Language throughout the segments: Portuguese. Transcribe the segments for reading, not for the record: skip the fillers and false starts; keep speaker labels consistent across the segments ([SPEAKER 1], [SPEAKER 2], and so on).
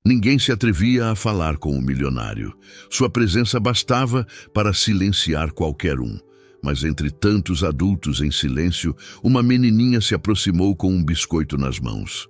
[SPEAKER 1] Ninguém se atrevia a falar com o milionário. Sua presença bastava para silenciar qualquer um. Mas entre tantos adultos em silêncio, uma menininha se aproximou com um biscoito nas mãos.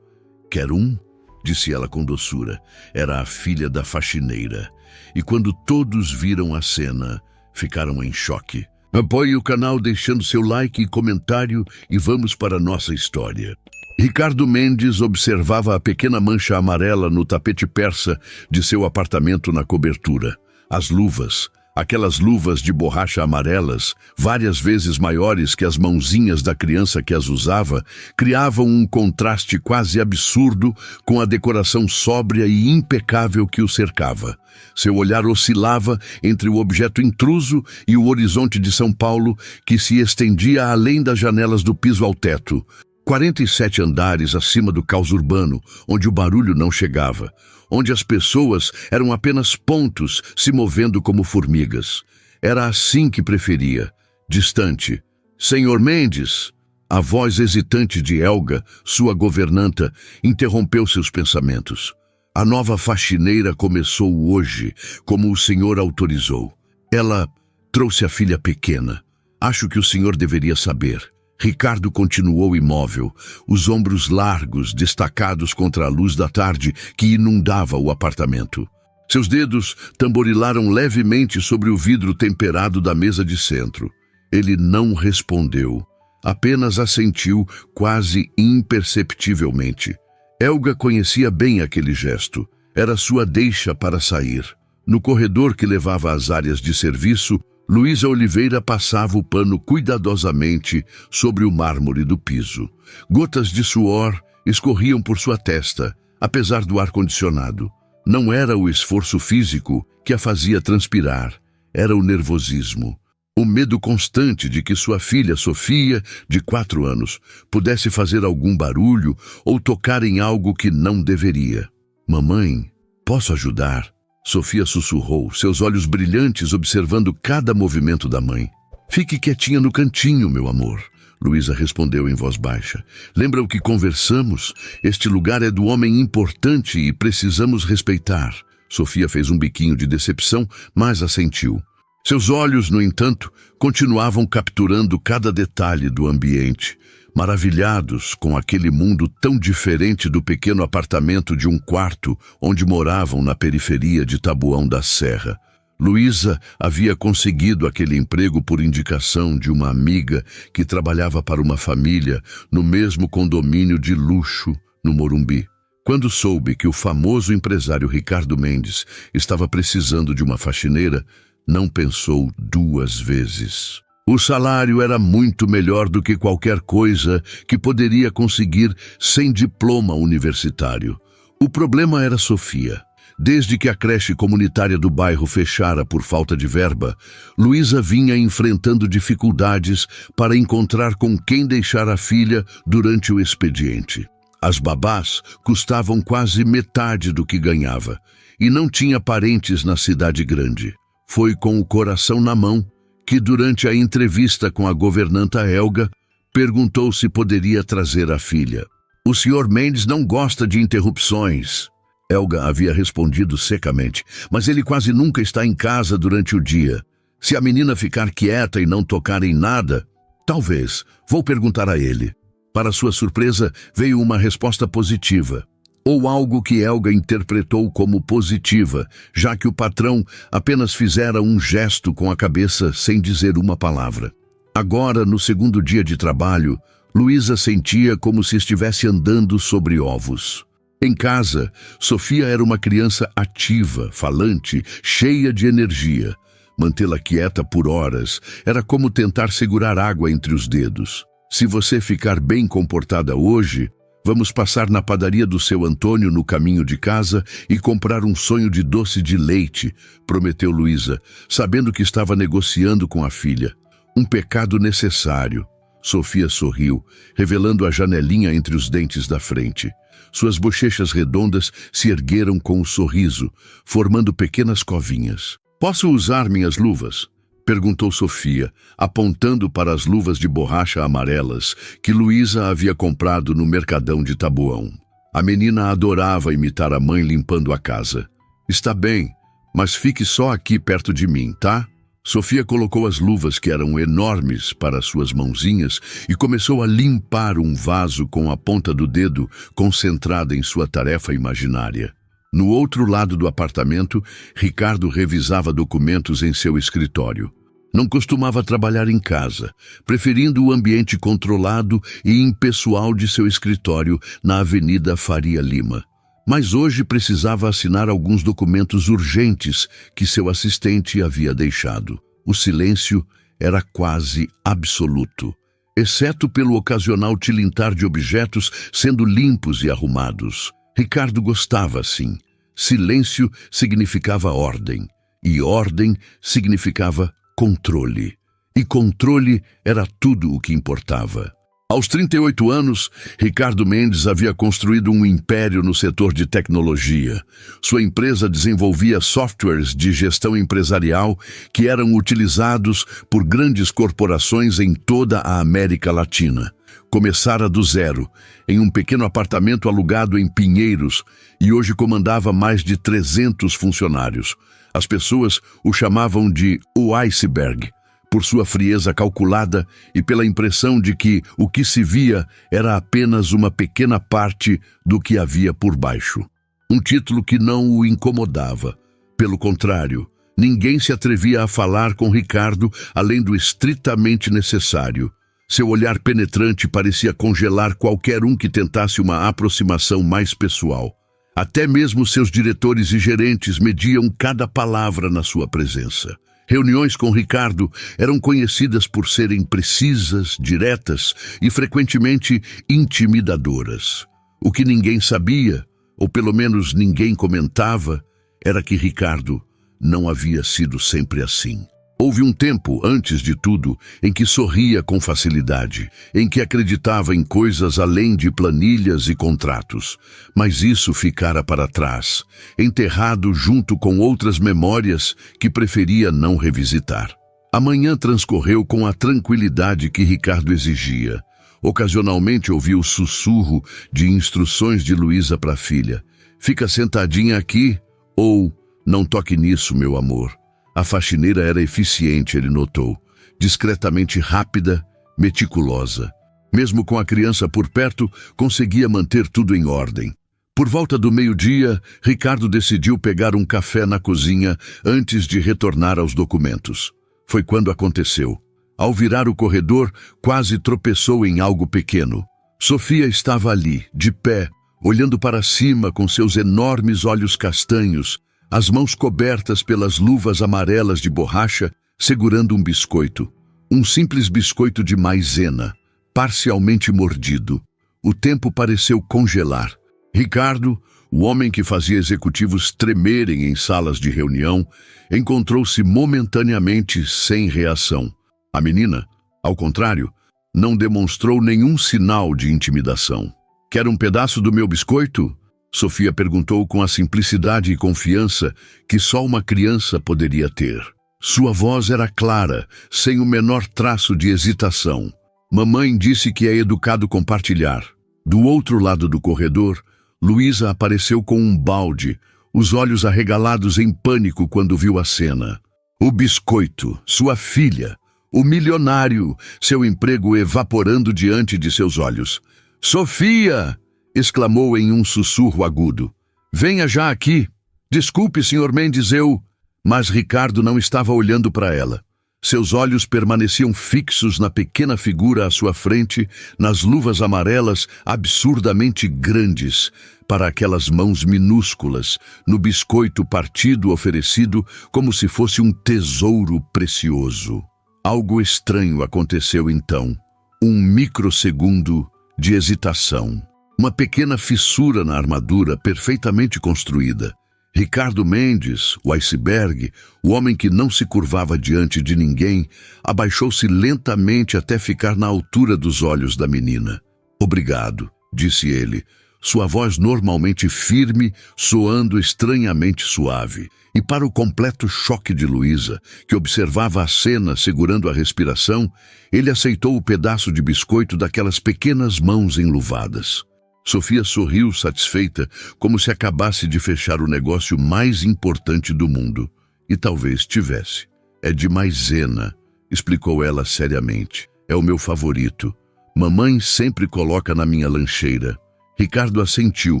[SPEAKER 1] "Quer um?", disse ela com doçura. Era a filha da faxineira. E quando todos viram a cena, ficaram em choque. Apoie o canal deixando seu like e comentário e vamos para a nossa história. Ricardo Mendes observava a pequena mancha amarela no tapete persa de seu apartamento na cobertura. As luvas, aquelas luvas de borracha amarelas, várias vezes maiores que as mãozinhas da criança que as usava, criavam um contraste quase absurdo com a decoração sóbria e impecável que o cercava. Seu olhar oscilava entre o objeto intruso e o horizonte de São Paulo, que se estendia além das janelas do piso ao teto. 47 andares acima do caos urbano, onde o barulho não chegava, onde as pessoas eram apenas pontos se movendo como formigas. Era assim que preferia, distante. "Senhor Mendes!" A voz hesitante de Helga, sua governanta, interrompeu seus pensamentos. "A nova faxineira começou hoje, como o senhor autorizou. Ela trouxe a filha pequena. Acho que o senhor deveria saber." Ricardo continuou imóvel, os ombros largos, destacados contra a luz da tarde que inundava o apartamento. Seus dedos tamborilaram levemente sobre o vidro temperado da mesa de centro. Ele não respondeu, apenas assentiu quase imperceptivelmente. Helga conhecia bem aquele gesto. Era sua deixa para sair. No corredor que levava às áreas de serviço, Luísa Oliveira passava o pano cuidadosamente sobre o mármore do piso. Gotas de suor escorriam por sua testa, apesar do ar-condicionado. Não era o esforço físico que a fazia transpirar, era o nervosismo. O medo constante de que sua filha Sofia, de 4 anos, pudesse fazer algum barulho ou tocar em algo que não deveria. "Mamãe, posso ajudar?" Sofia sussurrou, seus olhos brilhantes observando cada movimento da mãe. "Fique quietinha no cantinho, meu amor." Luísa respondeu em voz baixa. "Lembra o que conversamos? Este lugar é do homem importante e precisamos respeitar." Sofia fez um biquinho de decepção, mas assentiu. Seus olhos, no entanto, continuavam capturando cada detalhe do ambiente, maravilhados com aquele mundo tão diferente do pequeno apartamento de um quarto onde moravam na periferia de Taboão da Serra. Luísa havia conseguido aquele emprego por indicação de uma amiga que trabalhava para uma família no mesmo condomínio de luxo no Morumbi. Quando soube que o famoso empresário Ricardo Mendes estava precisando de uma faxineira, não pensou 2 vezes. O salário era muito melhor do que qualquer coisa que poderia conseguir sem diploma universitário. O problema era Sofia. Desde que a creche comunitária do bairro fechara por falta de verba, Luísa vinha enfrentando dificuldades para encontrar com quem deixar a filha durante o expediente. As babás custavam quase metade do que ganhava e não tinha parentes na cidade grande. Foi com o coração na mão que, durante a entrevista com a governanta Helga, perguntou se poderia trazer a filha. "O senhor Mendes não gosta de interrupções." Helga havia respondido secamente, "mas ele quase nunca está em casa durante o dia. Se a menina ficar quieta e não tocar em nada, talvez. Vou perguntar a ele." Para sua surpresa, veio uma resposta positiva. Ou algo que Helga interpretou como positiva, já que o patrão apenas fizera um gesto com a cabeça sem dizer uma palavra. Agora, no segundo dia de trabalho, Luísa sentia como se estivesse andando sobre ovos. Em casa, Sofia era uma criança ativa, falante, cheia de energia. Mantê-la quieta por horas era como tentar segurar água entre os dedos. "Se você ficar bem comportada hoje, vamos passar na padaria do seu Antônio no caminho de casa e comprar um sonho de doce de leite", prometeu Luísa, sabendo que estava negociando com a filha. Um pecado necessário. Sofia sorriu, revelando a janelinha entre os dentes da frente. Suas bochechas redondas se ergueram com um sorriso, formando pequenas covinhas. "Posso usar minhas luvas?" perguntou Sofia, apontando para as luvas de borracha amarelas que Luísa havia comprado no mercadão de Taboão. A menina adorava imitar a mãe limpando a casa. Está bem, mas fique só aqui perto de mim, tá? Sofia colocou as luvas, que eram enormes, para suas mãozinhas e começou a limpar um vaso com a ponta do dedo, concentrada em sua tarefa imaginária. No outro lado do apartamento, Ricardo revisava documentos em seu escritório. Não costumava trabalhar em casa, preferindo o ambiente controlado e impessoal de seu escritório na Avenida Faria Lima. Mas hoje precisava assinar alguns documentos urgentes que seu assistente havia deixado. O silêncio era quase absoluto, exceto pelo ocasional tilintar de objetos sendo limpos e arrumados. Ricardo gostava assim. Silêncio significava ordem, e ordem significava controle. E controle era tudo o que importava. Aos 38 anos, Ricardo Mendes havia construído um império no setor de tecnologia. Sua empresa desenvolvia softwares de gestão empresarial que eram utilizados por grandes corporações em toda a América Latina. Começara do zero, em um pequeno apartamento alugado em Pinheiros, e hoje comandava mais de 300 funcionários. As pessoas o chamavam de o iceberg, por sua frieza calculada e pela impressão de que o que se via era apenas uma pequena parte do que havia por baixo. Um título que não o incomodava. Pelo contrário, ninguém se atrevia a falar com Ricardo além do estritamente necessário. Seu olhar penetrante parecia congelar qualquer um que tentasse uma aproximação mais pessoal. Até mesmo seus diretores e gerentes mediam cada palavra na sua presença. Reuniões com Ricardo eram conhecidas por serem precisas, diretas e frequentemente intimidadoras. O que ninguém sabia, ou pelo menos ninguém comentava, era que Ricardo não havia sido sempre assim. Houve um tempo, antes de tudo, em que sorria com facilidade, em que acreditava em coisas além de planilhas e contratos. Mas isso ficara para trás, enterrado junto com outras memórias que preferia não revisitar. A manhã transcorreu com a tranquilidade que Ricardo exigia. Ocasionalmente ouviu o sussurro de instruções de Luísa para a filha. Fica sentadinha aqui, ou não toque nisso, meu amor. A faxineira era eficiente, ele notou, discretamente rápida, meticulosa. Mesmo com a criança por perto, conseguia manter tudo em ordem. Por volta do meio-dia, Ricardo decidiu pegar um café na cozinha antes de retornar aos documentos. Foi quando aconteceu. Ao virar o corredor, quase tropeçou em algo pequeno. Sofia estava ali, de pé, olhando para cima com seus enormes olhos castanhos, as mãos cobertas pelas luvas amarelas de borracha, segurando um biscoito. Um simples biscoito de maisena, parcialmente mordido. O tempo pareceu congelar. Ricardo, o homem que fazia executivos tremerem em salas de reunião, encontrou-se momentaneamente sem reação. A menina, ao contrário, não demonstrou nenhum sinal de intimidação. «Quer um pedaço do meu biscoito?» Sofia perguntou com a simplicidade e confiança que só uma criança poderia ter. Sua voz era clara, sem o menor traço de hesitação. Mamãe disse que é educado compartilhar. Do outro lado do corredor, Luísa apareceu com um balde, os olhos arregalados em pânico quando viu a cena. O biscoito, sua filha, o milionário, seu emprego evaporando diante de seus olhos. «Sofia!» exclamou em um sussurro agudo. «Venha já aqui! Desculpe, Sr. Mendes, eu...» Mas Ricardo não estava olhando para ela. Seus olhos permaneciam fixos na pequena figura à sua frente, nas luvas amarelas absurdamente grandes, para aquelas mãos minúsculas, no biscoito partido oferecido como se fosse um tesouro precioso. Algo estranho aconteceu então. Um microsegundo de hesitação. Uma pequena fissura na armadura perfeitamente construída. Ricardo Mendes, o iceberg, o homem que não se curvava diante de ninguém, abaixou-se lentamente até ficar na altura dos olhos da menina. «Obrigado», disse ele, sua voz normalmente firme, soando estranhamente suave. E para o completo choque de Luísa, que observava a cena segurando a respiração, ele aceitou o pedaço de biscoito daquelas pequenas mãos enluvadas. Sofia sorriu satisfeita, como se acabasse de fechar o negócio mais importante do mundo. E talvez tivesse. É de maisena, explicou ela seriamente. É o meu favorito. Mamãe sempre coloca na minha lancheira. Ricardo assentiu,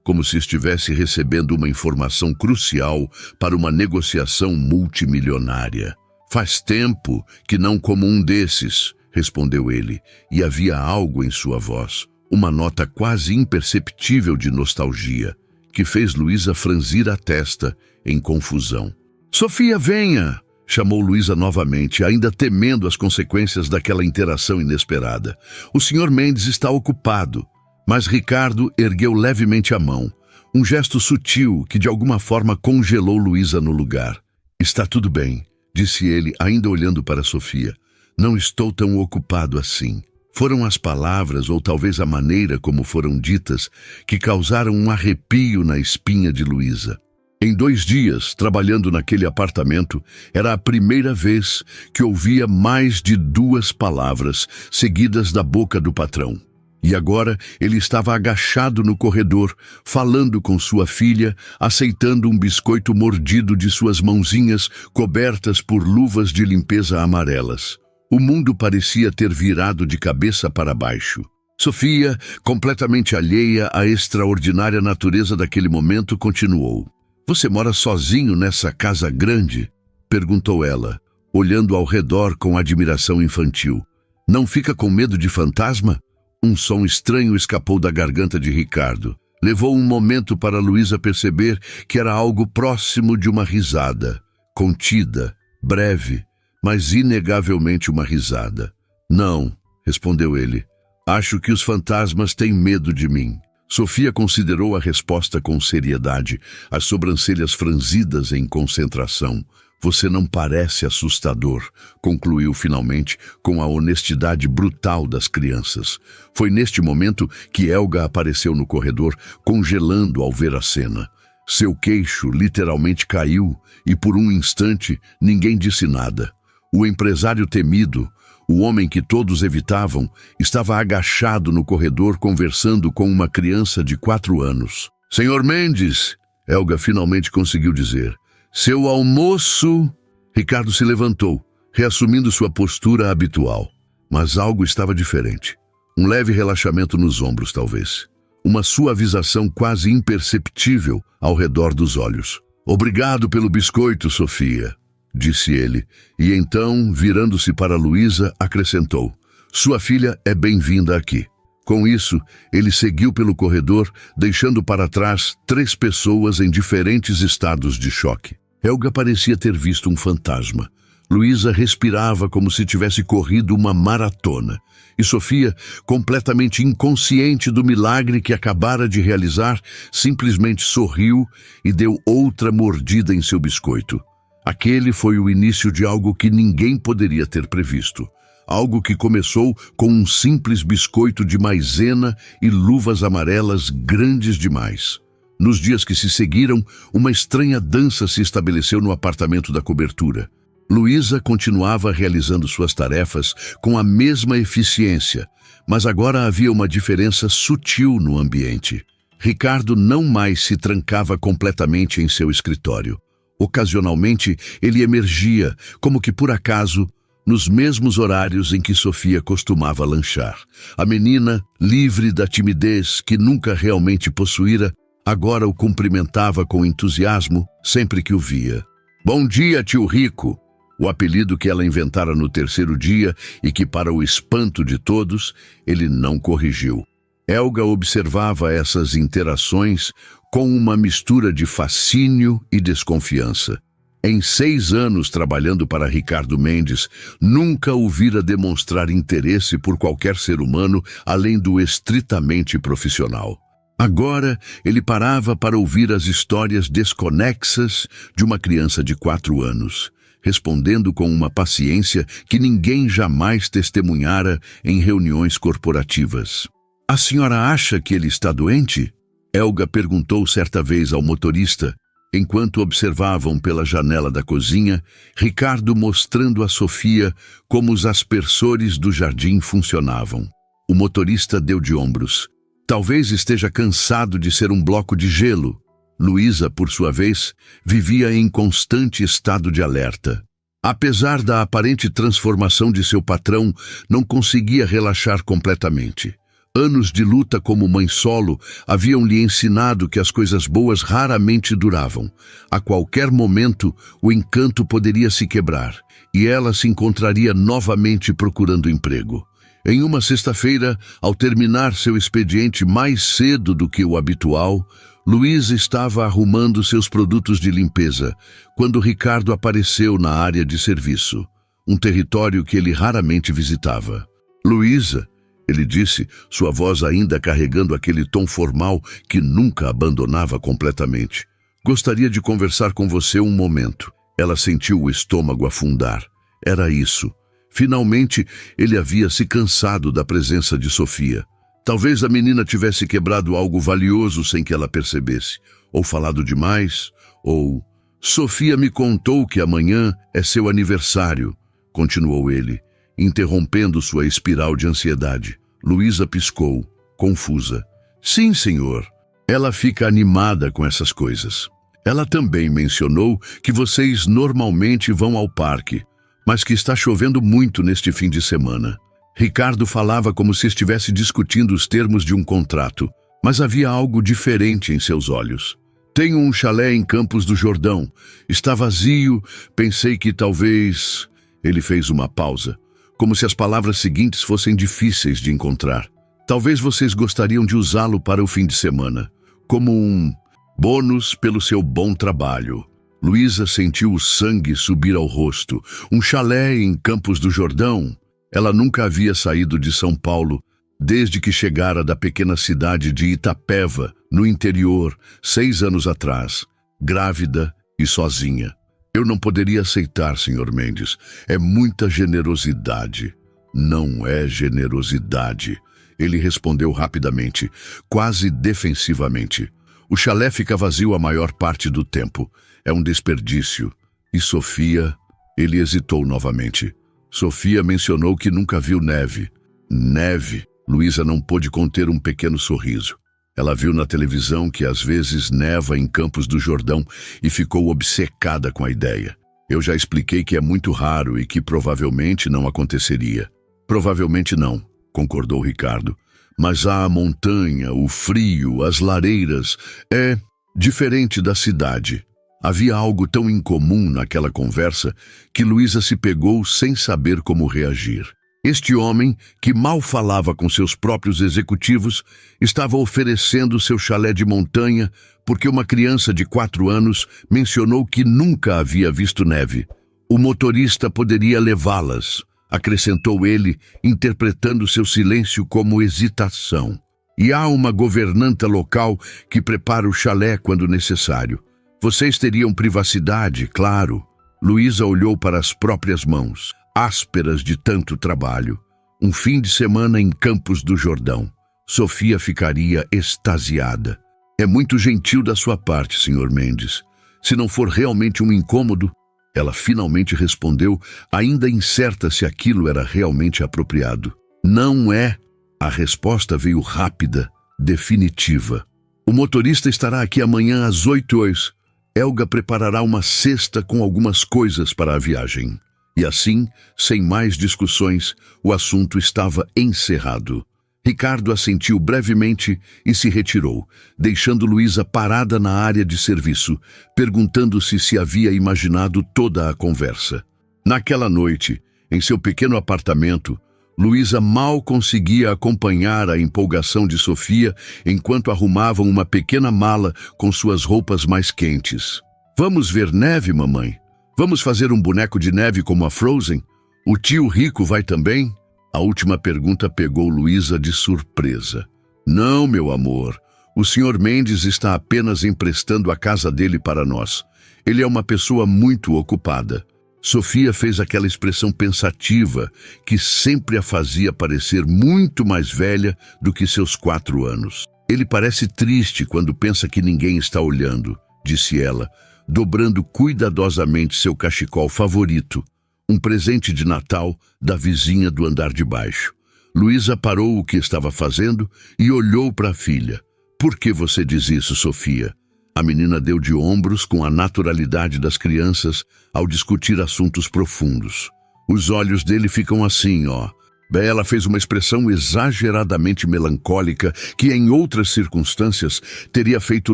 [SPEAKER 1] como se estivesse recebendo uma informação crucial para uma negociação multimilionária. Faz tempo que não como um desses, respondeu ele, e havia algo em sua voz, uma nota quase imperceptível de nostalgia, que fez Luísa franzir a testa em confusão. Sofia, venha! Chamou Luísa novamente, ainda temendo as consequências daquela interação inesperada. O Sr. Mendes está ocupado, mas Ricardo ergueu levemente a mão, um gesto sutil que de alguma forma congelou Luísa no lugar. Está tudo bem, disse ele, ainda olhando para Sofia. Não estou tão ocupado assim. Foram as palavras, ou talvez a maneira como foram ditas, que causaram um arrepio na espinha de Luísa. Em 2 dias, trabalhando naquele apartamento, era a primeira vez que ouvia mais de 2 palavras seguidas da boca do patrão. E agora ele estava agachado no corredor, falando com sua filha, aceitando um biscoito mordido de suas mãozinhas cobertas por luvas de limpeza amarelas. O mundo parecia ter virado de cabeça para baixo. Sofia, completamente alheia à extraordinária natureza daquele momento, continuou. Você mora sozinho nessa casa grande? Perguntou ela, olhando ao redor com admiração infantil. Não fica com medo de fantasma? Um som estranho escapou da garganta de Ricardo. Levou um momento para Luísa perceber que era algo próximo de uma risada. Contida, breve, mas inegavelmente uma risada. Não, respondeu ele. Acho que os fantasmas têm medo de mim. Sofia considerou a resposta com seriedade, as sobrancelhas franzidas em concentração. Você não parece assustador, concluiu finalmente com a honestidade brutal das crianças. Foi neste momento que Helga apareceu no corredor, congelando ao ver a cena. Seu queixo literalmente caiu e por um instante ninguém disse nada. O empresário temido, o homem que todos evitavam, estava agachado no corredor conversando com uma criança de 4 anos. Senhor Mendes, Helga finalmente conseguiu dizer. Seu almoço... Ricardo se levantou, reassumindo sua postura habitual. Mas algo estava diferente. Um leve relaxamento nos ombros, talvez. Uma suavização quase imperceptível ao redor dos olhos. Obrigado pelo biscoito, Sofia, disse ele, e então, virando-se para Luísa, acrescentou, sua filha é bem-vinda aqui. Com isso, ele seguiu pelo corredor, deixando para trás 3 pessoas em diferentes estados de choque. Helga parecia ter visto um fantasma. Luísa respirava como se tivesse corrido uma maratona. E Sofia, completamente inconsciente do milagre que acabara de realizar, simplesmente sorriu e deu outra mordida em seu biscoito. Aquele foi o início de algo que ninguém poderia ter previsto. Algo que começou com um simples biscoito de maisena e luvas amarelas grandes demais. Nos dias que se seguiram, uma estranha dança se estabeleceu no apartamento da cobertura. Luísa continuava realizando suas tarefas com a mesma eficiência, mas agora havia uma diferença sutil no ambiente. Ricardo não mais se trancava completamente em seu escritório. Ocasionalmente, ele emergia, como que por acaso, nos mesmos horários em que Sofia costumava lanchar. A menina, livre da timidez que nunca realmente possuíra, agora o cumprimentava com entusiasmo sempre que o via. Bom dia, tio Rico! O apelido que ela inventara no 3º dia e que, para o espanto de todos, ele não corrigiu. Helga observava essas interações com uma mistura de fascínio e desconfiança. Em 6 anos trabalhando para Ricardo Mendes, nunca o vira demonstrar interesse por qualquer ser humano além do estritamente profissional. Agora, ele parava para ouvir as histórias desconexas de uma criança de 4 anos, respondendo com uma paciência que ninguém jamais testemunhara em reuniões corporativas. A senhora acha que ele está doente? Helga perguntou certa vez ao motorista, enquanto observavam pela janela da cozinha, Ricardo mostrando a Sofia como os aspersores do jardim funcionavam. O motorista deu de ombros. Talvez esteja cansado de ser um bloco de gelo. Luísa, por sua vez, vivia em constante estado de alerta. Apesar da aparente transformação de seu patrão, não conseguia relaxar completamente. Anos de luta como mãe solo haviam lhe ensinado que as coisas boas raramente duravam. A qualquer momento, o encanto poderia se quebrar, e ela se encontraria novamente procurando emprego. Em uma sexta-feira, ao terminar seu expediente mais cedo do que o habitual, Luísa estava arrumando seus produtos de limpeza, quando Ricardo apareceu na área de serviço, um território que ele raramente visitava. "Luísa", ele disse, sua voz ainda carregando aquele tom formal que nunca abandonava completamente. "Gostaria de conversar com você um momento." Ela sentiu o estômago afundar. Era isso. Finalmente, ele havia se cansado da presença de Sofia. Talvez a menina tivesse quebrado algo valioso sem que ela percebesse, ou falado demais, ou... "Sofia me contou que amanhã é seu aniversário", continuou ele, interrompendo sua espiral de ansiedade. Luísa piscou, confusa. "Sim, senhor." Ela fica animada com essas coisas. "Ela também mencionou que vocês normalmente vão ao parque, mas que está chovendo muito neste fim de semana." Ricardo falava como se estivesse discutindo os termos de um contrato, mas havia algo diferente em seus olhos. "Tenho um chalé em Campos do Jordão. Está vazio. Pensei que talvez..." Ele fez uma pausa, como se as palavras seguintes fossem difíceis de encontrar. "Talvez vocês gostariam de usá-lo para o fim de semana, como um bônus pelo seu bom trabalho." Luísa sentiu o sangue subir ao rosto. Um chalé em Campos do Jordão? Ela nunca havia saído de São Paulo desde que chegara da pequena cidade de Itapeva, no interior, 6 anos atrás, grávida e sozinha. "Eu não poderia aceitar, Sr. Mendes. É muita generosidade." "Não é generosidade", ele respondeu rapidamente, quase defensivamente. "O chalé fica vazio a maior parte do tempo. É um desperdício. E Sofia..." Ele hesitou novamente. "Sofia mencionou que nunca viu neve." "Neve?" Luísa não pôde conter um pequeno sorriso. Ela viu na televisão que às vezes neva em Campos do Jordão e ficou obcecada com a ideia. "Eu já expliquei que é muito raro e que provavelmente não aconteceria." "Provavelmente não", concordou Ricardo. "Mas há a montanha, o frio, as lareiras. É diferente da cidade." Havia algo tão incomum naquela conversa que Luísa se pegou sem saber como reagir. Este homem, que mal falava com seus próprios executivos, estava oferecendo seu chalé de montanha porque uma criança de 4 anos mencionou que nunca havia visto neve. "O motorista poderia levá-las", acrescentou ele, interpretando seu silêncio como hesitação. "E há uma governanta local que prepara o chalé quando necessário. Vocês teriam privacidade, claro." Luísa olhou para as próprias mãos, ásperas de tanto trabalho. Um fim de semana em Campos do Jordão. Sofia ficaria extasiada. "É muito gentil da sua parte, Sr. Mendes. Se não for realmente um incômodo..." Ela finalmente respondeu, ainda incerta se aquilo era realmente apropriado. "Não é." A resposta veio rápida, definitiva. "O motorista estará aqui amanhã às 8h. Helga preparará uma cesta com algumas coisas para a viagem." E assim, sem mais discussões, o assunto estava encerrado. Ricardo assentiu brevemente e se retirou, deixando Luísa parada na área de serviço, perguntando-se se havia imaginado toda a conversa. Naquela noite, em seu pequeno apartamento, Luísa mal conseguia acompanhar a empolgação de Sofia enquanto arrumavam uma pequena mala com suas roupas mais quentes. "Vamos ver neve, mamãe? Vamos fazer um boneco de neve como a Frozen? O tio Rico vai também?" A última pergunta pegou Luísa de surpresa. "Não, meu amor. O Sr. Mendes está apenas emprestando a casa dele para nós. Ele é uma pessoa muito ocupada." Sofia fez aquela expressão pensativa que sempre a fazia parecer muito mais velha do que seus 4 anos. "Ele parece triste quando pensa que ninguém está olhando", disse ela, dobrando cuidadosamente seu cachecol favorito, um presente de Natal da vizinha do andar de baixo. Luísa parou o que estava fazendo e olhou para a filha. Por que você diz isso, Sofia? A menina deu de ombros com a naturalidade das crianças ao discutir assuntos profundos. Os olhos dele ficam assim, ó. Ela fez uma expressão exageradamente melancólica que, em outras circunstâncias, teria feito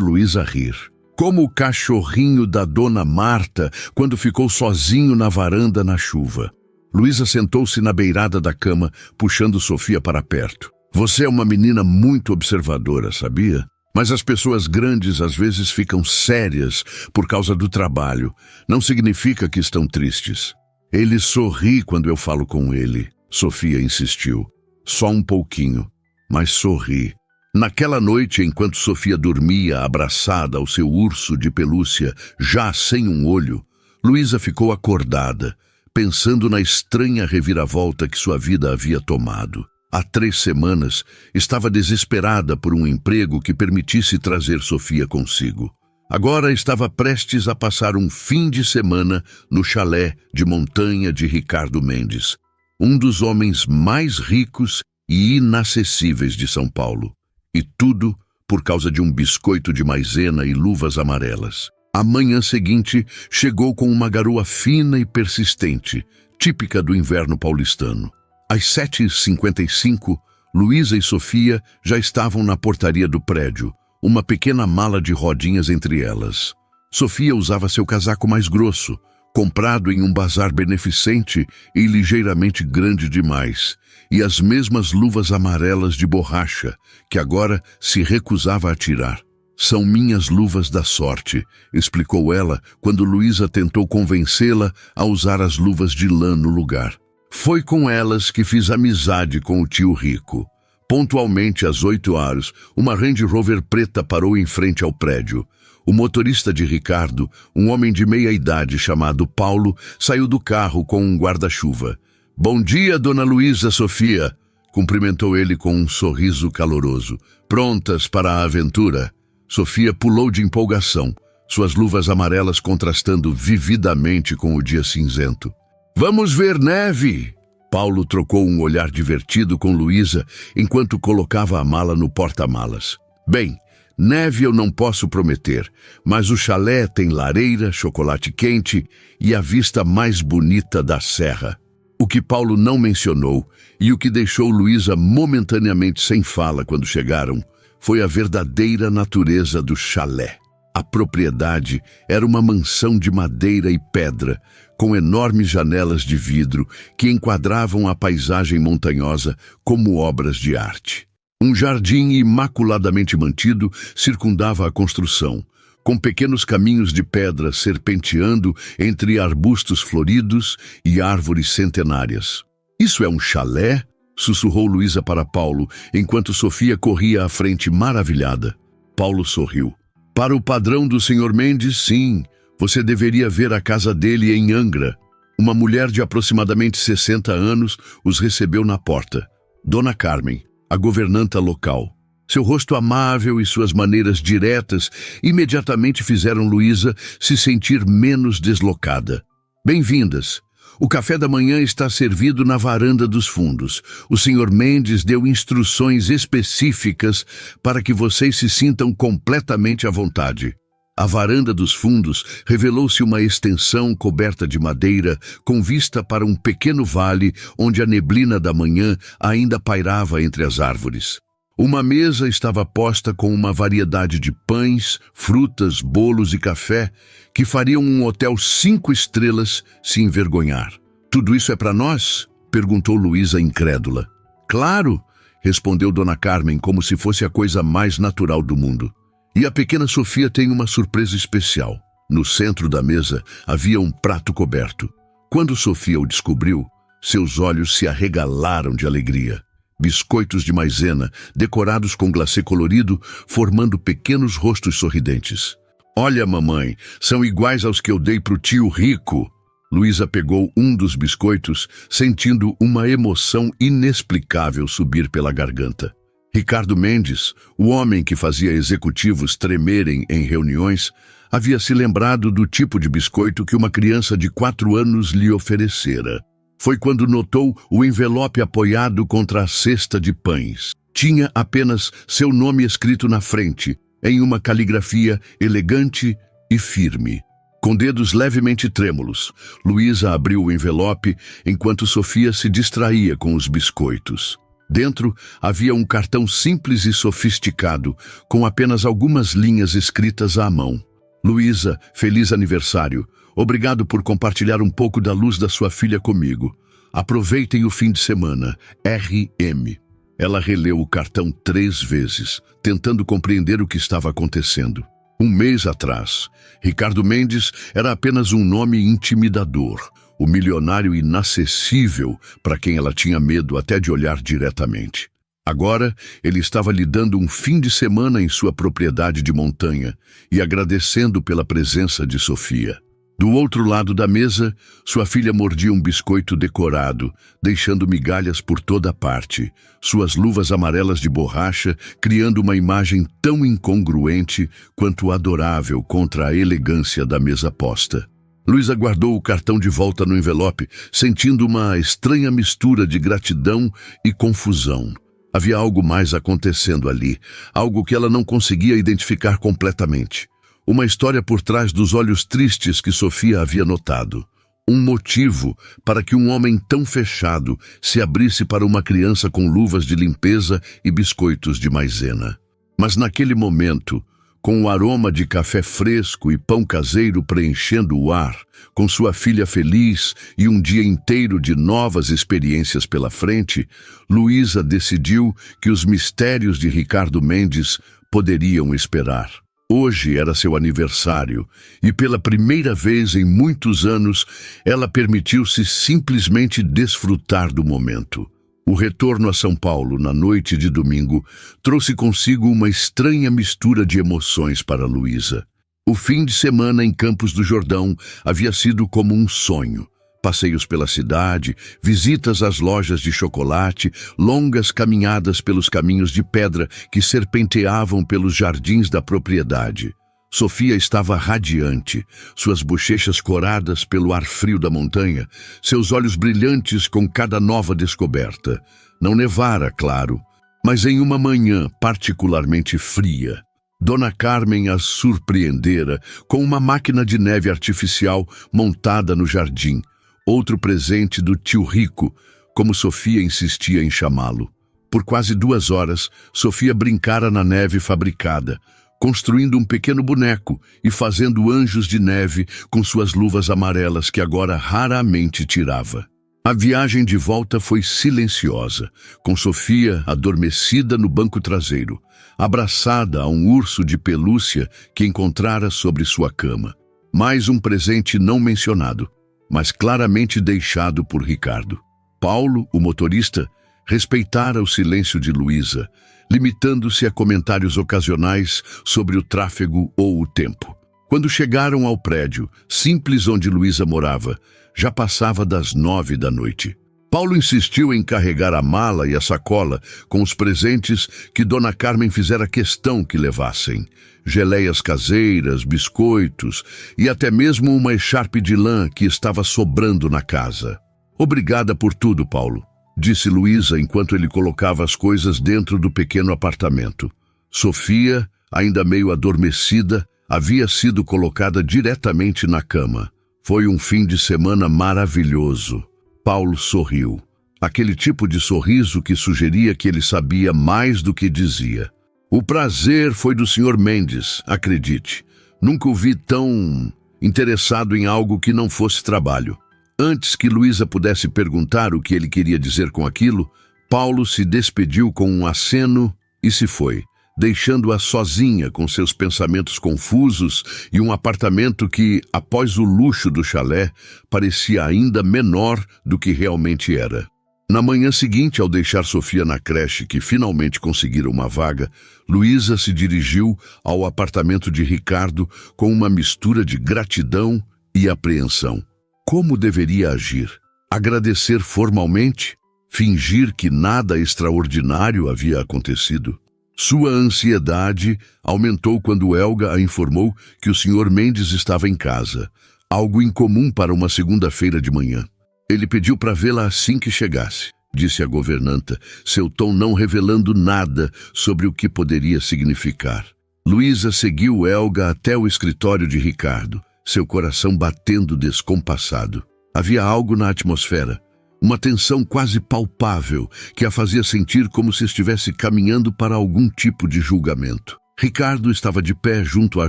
[SPEAKER 1] Luísa rir. Como o cachorrinho da dona Marta quando ficou sozinho na varanda na chuva. Luísa sentou-se na beirada da cama, puxando Sofia para perto. Você é uma menina muito observadora, sabia? Mas as pessoas grandes às vezes ficam sérias por causa do trabalho. Não significa que estão tristes. Ele sorri quando eu falo com ele, Sofia insistiu. Só um pouquinho, mas sorri. Naquela noite, enquanto Sofia dormia abraçada ao seu urso de pelúcia, já sem um olho, Luísa ficou acordada, pensando na estranha reviravolta que sua vida havia tomado. Há 3 semanas, estava desesperada por um emprego que permitisse trazer Sofia consigo. Agora estava prestes a passar um fim de semana no chalé de montanha de Ricardo Mendes, um dos homens mais ricos e inacessíveis de São Paulo. E tudo por causa de um biscoito de maisena e luvas amarelas. A manhã seguinte chegou com uma garoa fina e persistente, típica do inverno paulistano. Às 7h55, Luísa e Sofia já estavam na portaria do prédio, uma pequena mala de rodinhas entre elas. Sofia usava seu casaco mais grosso, comprado em um bazar beneficente e ligeiramente grande demais, e as mesmas luvas amarelas de borracha, que agora se recusava a tirar. São minhas luvas da sorte, explicou ela quando Luísa tentou convencê-la a usar as luvas de lã no lugar. Foi com elas que fiz amizade com o tio Rico. Pontualmente às 8h, uma Range Rover preta parou em frente ao prédio. O motorista de Ricardo, um homem de meia idade chamado Paulo, saiu do carro com um guarda-chuva. Bom dia, dona Luísa Sofia, cumprimentou ele com um sorriso caloroso. Prontas para a aventura? Sofia pulou de empolgação, suas luvas amarelas contrastando vividamente com o dia cinzento. Vamos ver neve! Paulo trocou um olhar divertido com Luísa enquanto colocava a mala no porta-malas. Bem, neve eu não posso prometer, mas o chalé tem lareira, chocolate quente e a vista mais bonita da serra. O que Paulo não mencionou e o que deixou Luísa momentaneamente sem fala quando chegaram foi a verdadeira natureza do chalé. A propriedade era uma mansão de madeira e pedra, com enormes janelas de vidro que enquadravam a paisagem montanhosa como obras de arte. Um jardim imaculadamente mantido circundava a construção, com pequenos caminhos de pedra serpenteando entre arbustos floridos e árvores centenárias. Isso é um chalé? Sussurrou Luísa para Paulo, enquanto Sofia corria à frente maravilhada. Paulo sorriu. Para o padrão do Sr. Mendes, sim. Você deveria ver a casa dele em Angra. Uma mulher de aproximadamente 60 anos os recebeu na porta. Dona Carmen, a governanta local. Seu rosto amável e suas maneiras diretas imediatamente fizeram Luísa se sentir menos deslocada. Bem-vindas. O café da manhã está servido na varanda dos fundos. O Sr. Mendes deu instruções específicas para que vocês se sintam completamente à vontade. A varanda dos fundos revelou-se uma extensão coberta de madeira com vista para um pequeno vale onde a neblina da manhã ainda pairava entre as árvores. Uma mesa estava posta com uma variedade de pães, frutas, bolos e café que fariam um hotel 5 estrelas se envergonhar. Tudo isso é para nós? Perguntou Luísa incrédula. Claro, respondeu Dona Carmen como se fosse a coisa mais natural do mundo. E a pequena Sofia tem uma surpresa especial. No centro da mesa havia um prato coberto. Quando Sofia o descobriu, seus olhos se arregalaram de alegria. Biscoitos de maisena, decorados com glacê colorido, formando pequenos rostos sorridentes. Olha, mamãe, são iguais aos que eu dei pro tio Rico. Luísa pegou um dos biscoitos, sentindo uma emoção inexplicável subir pela garganta. Ricardo Mendes, o homem que fazia executivos tremerem em reuniões, havia se lembrado do tipo de biscoito que uma criança de 4 anos lhe oferecera. Foi quando notou o envelope apoiado contra a cesta de pães. Tinha apenas seu nome escrito na frente, em uma caligrafia elegante e firme. Com dedos levemente trêmulos, Luísa abriu o envelope enquanto Sofia se distraía com os biscoitos. Dentro havia um cartão simples e sofisticado, com apenas algumas linhas escritas à mão. Luísa, feliz aniversário. Obrigado por compartilhar um pouco da luz da sua filha comigo. Aproveitem o fim de semana. R.M. Ela releu o cartão 3 vezes, tentando compreender o que estava acontecendo. Um mês atrás, Ricardo Mendes era apenas um nome intimidador, o milionário inacessível para quem ela tinha medo até de olhar diretamente. Agora, ele estava lhe dando um fim de semana em sua propriedade de montanha e agradecendo pela presença de Sofia. Do outro lado da mesa, sua filha mordia um biscoito decorado, deixando migalhas por toda parte, suas luvas amarelas de borracha criando uma imagem tão incongruente quanto adorável contra a elegância da mesa posta. Luísa guardou o cartão de volta no envelope, sentindo uma estranha mistura de gratidão e confusão. Havia algo mais acontecendo ali, algo que ela não conseguia identificar completamente. Uma história por trás dos olhos tristes que Sofia havia notado. Um motivo para que um homem tão fechado se abrisse para uma criança com luvas de limpeza e biscoitos de maisena. Mas naquele momento, com o aroma de café fresco e pão caseiro preenchendo o ar, com sua filha feliz e um dia inteiro de novas experiências pela frente, Luísa decidiu que os mistérios de Ricardo Mendes poderiam esperar. Hoje era seu aniversário e pela primeira vez em muitos anos ela permitiu-se simplesmente desfrutar do momento. O retorno a São Paulo na noite de domingo trouxe consigo uma estranha mistura de emoções para Luísa. O fim de semana em Campos do Jordão havia sido como um sonho. Passeios pela cidade, visitas às lojas de chocolate, longas caminhadas pelos caminhos de pedra que serpenteavam pelos jardins da propriedade. Sofia estava radiante, suas bochechas coradas pelo ar frio da montanha, seus olhos brilhantes com cada nova descoberta. Não nevara, claro, mas em uma manhã particularmente fria. Dona Carmen a surpreendera com uma máquina de neve artificial montada no jardim, outro presente do tio Rico, como Sofia insistia em chamá-lo. Por quase 2 horas, Sofia brincara na neve fabricada, construindo um pequeno boneco e fazendo anjos de neve com suas luvas amarelas que agora raramente tirava. A viagem de volta foi silenciosa, com Sofia adormecida no banco traseiro, abraçada a um urso de pelúcia que encontrara sobre sua cama. Mais um presente não mencionado, mas claramente deixado por Ricardo. Paulo, o motorista, respeitara o silêncio de Luísa, limitando-se a comentários ocasionais sobre o tráfego ou o tempo. Quando chegaram ao prédio, simples onde Luísa morava, já passava das 9 da noite. Paulo insistiu em carregar a mala e a sacola com os presentes que Dona Carmen fizera questão que levassem. Geleias caseiras, biscoitos e até mesmo uma echarpe de lã que estava sobrando na casa. Obrigada por tudo, Paulo, disse Luísa enquanto ele colocava as coisas dentro do pequeno apartamento. Sofia, ainda meio adormecida, havia sido colocada diretamente na cama. Foi um fim de semana maravilhoso. Paulo sorriu. Aquele tipo de sorriso que sugeria que ele sabia mais do que dizia. O prazer foi do Sr. Mendes, acredite. Nunca o vi tão interessado em algo que não fosse trabalho. Antes que Luísa pudesse perguntar o que ele queria dizer com aquilo, Paulo se despediu com um aceno e se foi, deixando-a sozinha com seus pensamentos confusos e um apartamento que, após o luxo do chalé, parecia ainda menor do que realmente era. Na manhã seguinte, ao deixar Sofia na creche, que finalmente conseguira uma vaga, Luísa se dirigiu ao apartamento de Ricardo com uma mistura de gratidão e apreensão. Como deveria agir? Agradecer formalmente? Fingir que nada extraordinário havia acontecido? Sua ansiedade aumentou quando Helga a informou que o Sr. Mendes estava em casa, algo incomum para uma segunda-feira de manhã. Ele pediu para vê-la assim que chegasse, disse a governanta, seu tom não revelando nada sobre o que poderia significar. Luísa seguiu Helga até o escritório de Ricardo, seu coração batendo descompassado. Havia algo na atmosfera, uma tensão quase palpável que a fazia sentir como se estivesse caminhando para algum tipo de julgamento. Ricardo estava de pé junto à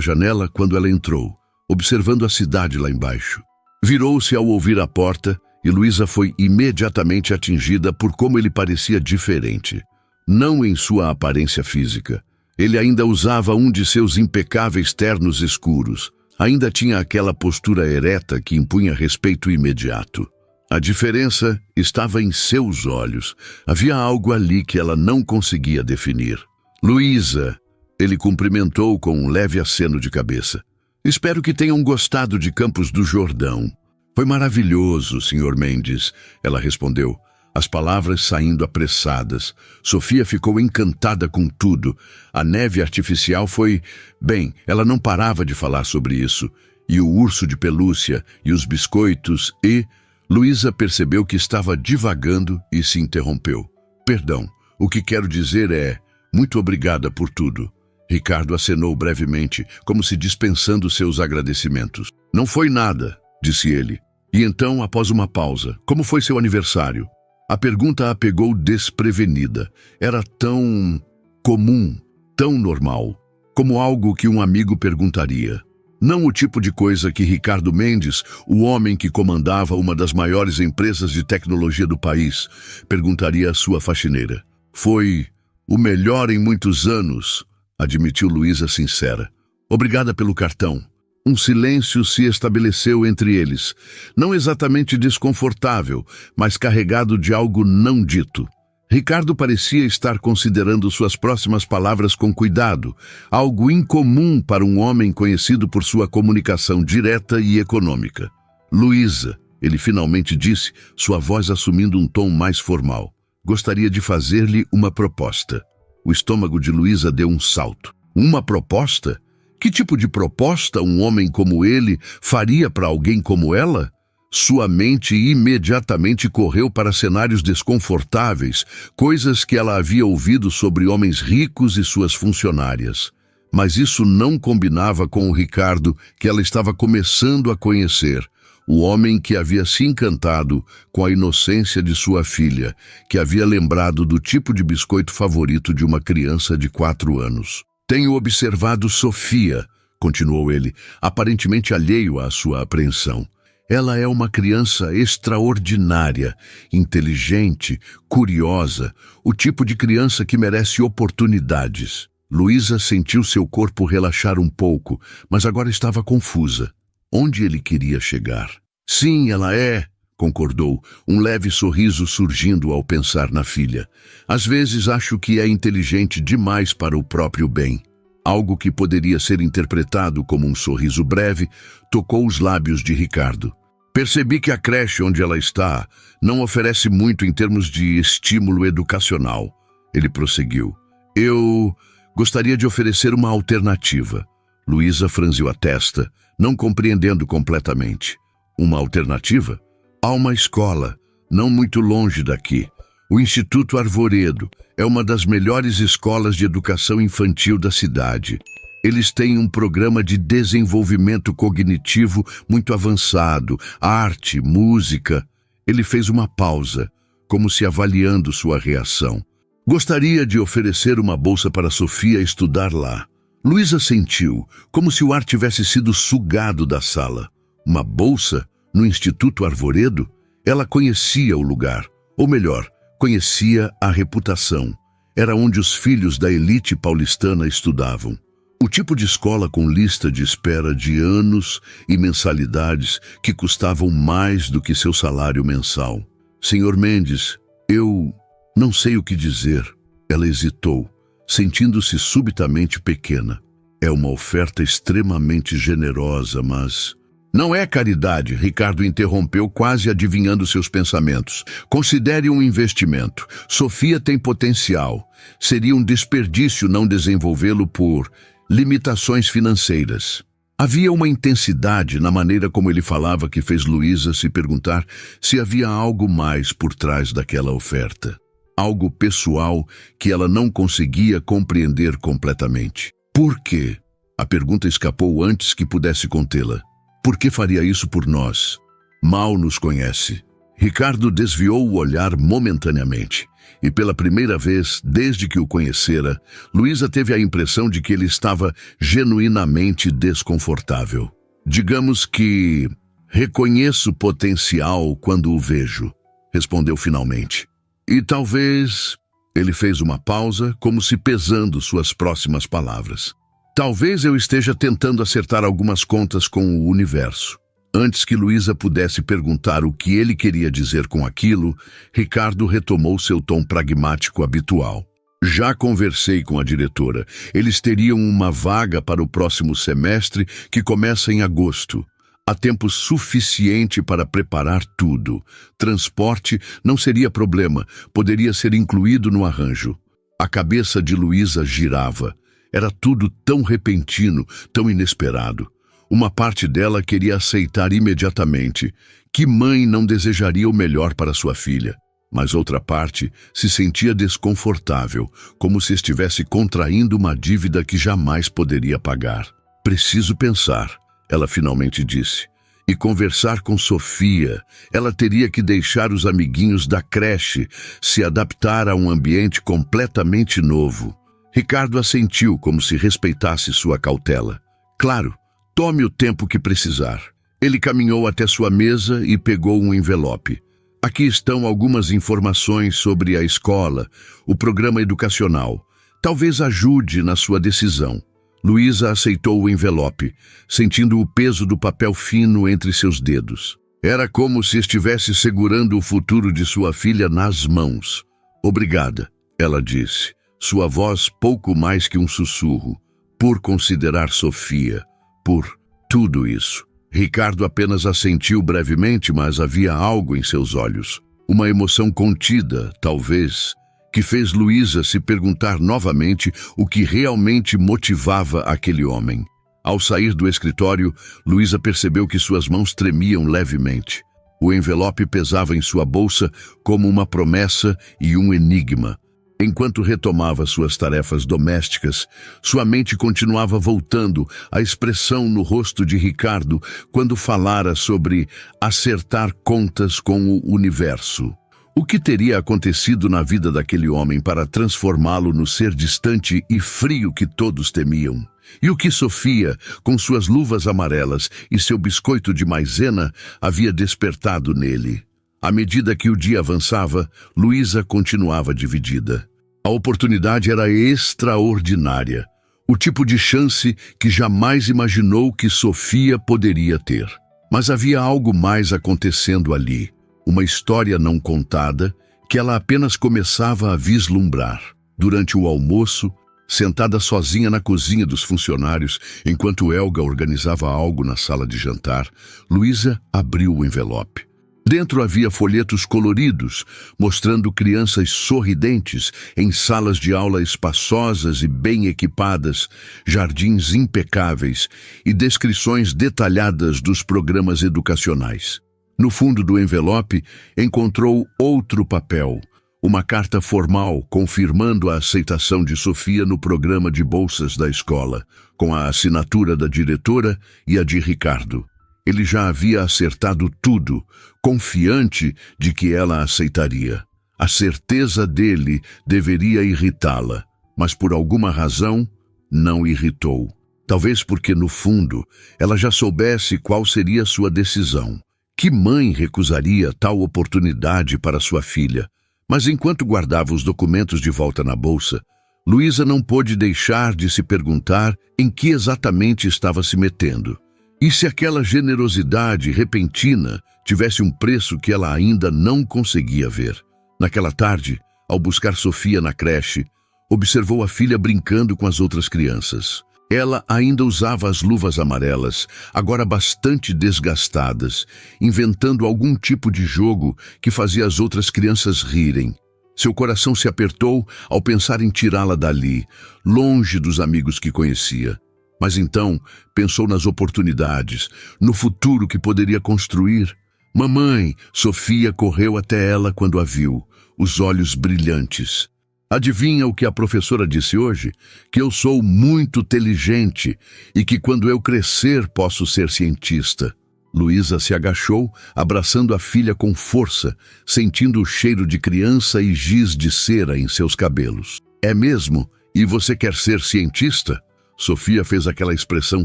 [SPEAKER 1] janela quando ela entrou, observando a cidade lá embaixo. Virou-se ao ouvir a porta e Luísa foi imediatamente atingida por como ele parecia diferente. Não em sua aparência física. Ele ainda usava um de seus impecáveis ternos escuros. Ainda tinha aquela postura ereta que impunha respeito imediato. A diferença estava em seus olhos. Havia algo ali que ela não conseguia definir. Luísa, ele cumprimentou com um leve aceno de cabeça. Espero que tenham gostado de Campos do Jordão. Foi maravilhoso, Sr. Mendes, ela respondeu, as palavras saindo apressadas. Sofia ficou encantada com tudo. A neve artificial foi... Bem, ela não parava de falar sobre isso. E o urso de pelúcia, e os biscoitos, e... Luísa percebeu que estava divagando e se interrompeu. Perdão, o que quero dizer é... Muito obrigada por tudo. Ricardo acenou brevemente, como se dispensando seus agradecimentos. Não foi nada, disse ele. E então, após uma pausa, como foi seu aniversário? A pergunta a pegou desprevenida. Era tão comum, tão normal, como algo que um amigo perguntaria. Não o tipo de coisa que Ricardo Mendes, o homem que comandava uma das maiores empresas de tecnologia do país, perguntaria à sua faxineira. Foi o melhor em muitos anos, admitiu Luísa sincera. Obrigada pelo cartão. Um silêncio se estabeleceu entre eles, não exatamente desconfortável, mas carregado de algo não dito. Ricardo parecia estar considerando suas próximas palavras com cuidado, algo incomum para um homem conhecido por sua comunicação direta e econômica. Luísa, ele finalmente disse, sua voz assumindo um tom mais formal. Gostaria de fazer-lhe uma proposta. O estômago de Luísa deu um salto. Uma proposta? Que tipo de proposta um homem como ele faria para alguém como ela? Sua mente imediatamente correu para cenários desconfortáveis, coisas que ela havia ouvido sobre homens ricos e suas funcionárias. Mas isso não combinava com o Ricardo que ela estava começando a conhecer, o homem que havia se encantado com a inocência de sua filha, que havia lembrado do tipo de biscoito favorito de uma criança de 4 anos. Tenho observado Sofia, continuou ele, aparentemente alheio à sua apreensão. Ela é uma criança extraordinária, inteligente, curiosa, o tipo de criança que merece oportunidades. Luísa sentiu seu corpo relaxar um pouco, mas agora estava confusa. Onde ele queria chegar? Sim, ela é, concordou, um leve sorriso surgindo ao pensar na filha. Às vezes acho que é inteligente demais para o próprio bem. Algo que poderia ser interpretado como um sorriso breve tocou os lábios de Ricardo. Percebi que a creche onde ela está não oferece muito em termos de estímulo educacional. Ele prosseguiu. Eu gostaria de oferecer uma alternativa. Luísa franziu a testa, não compreendendo completamente. Uma alternativa? Há uma escola, não muito longe daqui. O Instituto Arvoredo é uma das melhores escolas de educação infantil da cidade. Eles têm um programa de desenvolvimento cognitivo muito avançado, arte, música. Ele fez uma pausa, como se avaliando sua reação. Gostaria de oferecer uma bolsa para Sofia estudar lá. Luísa sentiu, como se o ar tivesse sido sugado da sala. Uma bolsa no Instituto Arvoredo? Ela conhecia o lugar, ou melhor, conhecia a reputação. Era onde os filhos da elite paulistana estudavam. O tipo de escola com lista de espera de anos e mensalidades que custavam mais do que seu salário mensal. Senhor Mendes, eu não sei o que dizer. Ela hesitou, sentindo-se subitamente pequena. É uma oferta extremamente generosa, mas... Não é caridade, Ricardo interrompeu, quase adivinhando seus pensamentos. Considere um investimento. Sofia tem potencial. Seria um desperdício não desenvolvê-lo por limitações financeiras. Havia uma intensidade na maneira como ele falava que fez Luísa se perguntar se havia algo mais por trás daquela oferta. Algo pessoal que ela não conseguia compreender completamente. Por quê? A pergunta escapou antes que pudesse contê-la. Por que faria isso por nós? Mal nos conhece. Ricardo desviou o olhar momentaneamente. E pela primeira vez, desde que o conhecera, Luísa teve a impressão de que ele estava genuinamente desconfortável. Digamos que reconheço potencial quando o vejo, respondeu finalmente. E talvez... Ele fez uma pausa, como se pesando suas próximas palavras. Talvez eu esteja tentando acertar algumas contas com o universo. Antes que Luísa pudesse perguntar o que ele queria dizer com aquilo, Ricardo retomou seu tom pragmático habitual. Já conversei com a diretora. Eles teriam uma vaga para o próximo semestre, que começa em agosto. Há tempo suficiente para preparar tudo. Transporte não seria problema, poderia ser incluído no arranjo. A cabeça de Luísa girava. Era tudo tão repentino, tão inesperado. Uma parte dela queria aceitar imediatamente. Que mãe não desejaria o melhor para sua filha? Mas outra parte se sentia desconfortável, como se estivesse contraindo uma dívida que jamais poderia pagar. Preciso pensar, ela finalmente disse. E conversar com Sofia. Ela teria que deixar os amiguinhos da creche, se adaptar a um ambiente completamente novo. Ricardo assentiu como se respeitasse sua cautela. Claro. Tome o tempo que precisar. Ele caminhou até sua mesa e pegou um envelope. Aqui estão algumas informações sobre a escola, o programa educacional. Talvez ajude na sua decisão. Luísa aceitou o envelope, sentindo o peso do papel fino entre seus dedos. Era como se estivesse segurando o futuro de sua filha nas mãos. Obrigada, ela disse, sua voz pouco mais que um sussurro, por considerar Sofia. Por tudo isso. Ricardo apenas assentiu brevemente, mas havia algo em seus olhos. Uma emoção contida, talvez, que fez Luísa se perguntar novamente o que realmente motivava aquele homem. Ao sair do escritório, Luísa percebeu que suas mãos tremiam levemente. O envelope pesava em sua bolsa como uma promessa e um enigma. Enquanto retomava suas tarefas domésticas, sua mente continuava voltando à expressão no rosto de Ricardo quando falara sobre acertar contas com o universo. O que teria acontecido na vida daquele homem para transformá-lo no ser distante e frio que todos temiam? E o que Sofia, com suas luvas amarelas e seu biscoito de maisena, havia despertado nele? À medida que o dia avançava, Luísa continuava dividida. A oportunidade era extraordinária, o tipo de chance que jamais imaginou que Sofia poderia ter. Mas havia algo mais acontecendo ali, uma história não contada que ela apenas começava a vislumbrar. Durante o almoço, sentada sozinha na cozinha dos funcionários, enquanto Helga organizava algo na sala de jantar, Luísa abriu o envelope. Dentro havia folhetos coloridos, mostrando crianças sorridentes em salas de aula espaçosas e bem equipadas, jardins impecáveis e descrições detalhadas dos programas educacionais. No fundo do envelope, encontrou outro papel, uma carta formal confirmando a aceitação de Sofia no programa de bolsas da escola, com a assinatura da diretora e a de Ricardo. Ele já havia acertado tudo, confiante de que ela aceitaria. A certeza dele deveria irritá-la, mas por alguma razão não irritou. Talvez porque, no fundo, ela já soubesse qual seria sua decisão. Que mãe recusaria tal oportunidade para sua filha? Mas enquanto guardava os documentos de volta na bolsa, Luísa não pôde deixar de se perguntar em que exatamente estava se metendo. E se aquela generosidade repentina tivesse um preço que ela ainda não conseguia ver? Naquela tarde, ao buscar Sofia na creche, observou a filha brincando com as outras crianças. Ela ainda usava as luvas amarelas, agora bastante desgastadas, inventando algum tipo de jogo que fazia as outras crianças rirem. Seu coração se apertou ao pensar em tirá-la dali, longe dos amigos que conhecia. Mas então pensou nas oportunidades, no futuro que poderia construir. Mamãe, Sofia correu até ela quando a viu, os olhos brilhantes. Adivinha o que a professora disse hoje? Que eu sou muito inteligente e que quando eu crescer posso ser cientista. Luísa se agachou, abraçando a filha com força, sentindo o cheiro de criança e giz de cera em seus cabelos. É mesmo? E você quer ser cientista? Sofia fez aquela expressão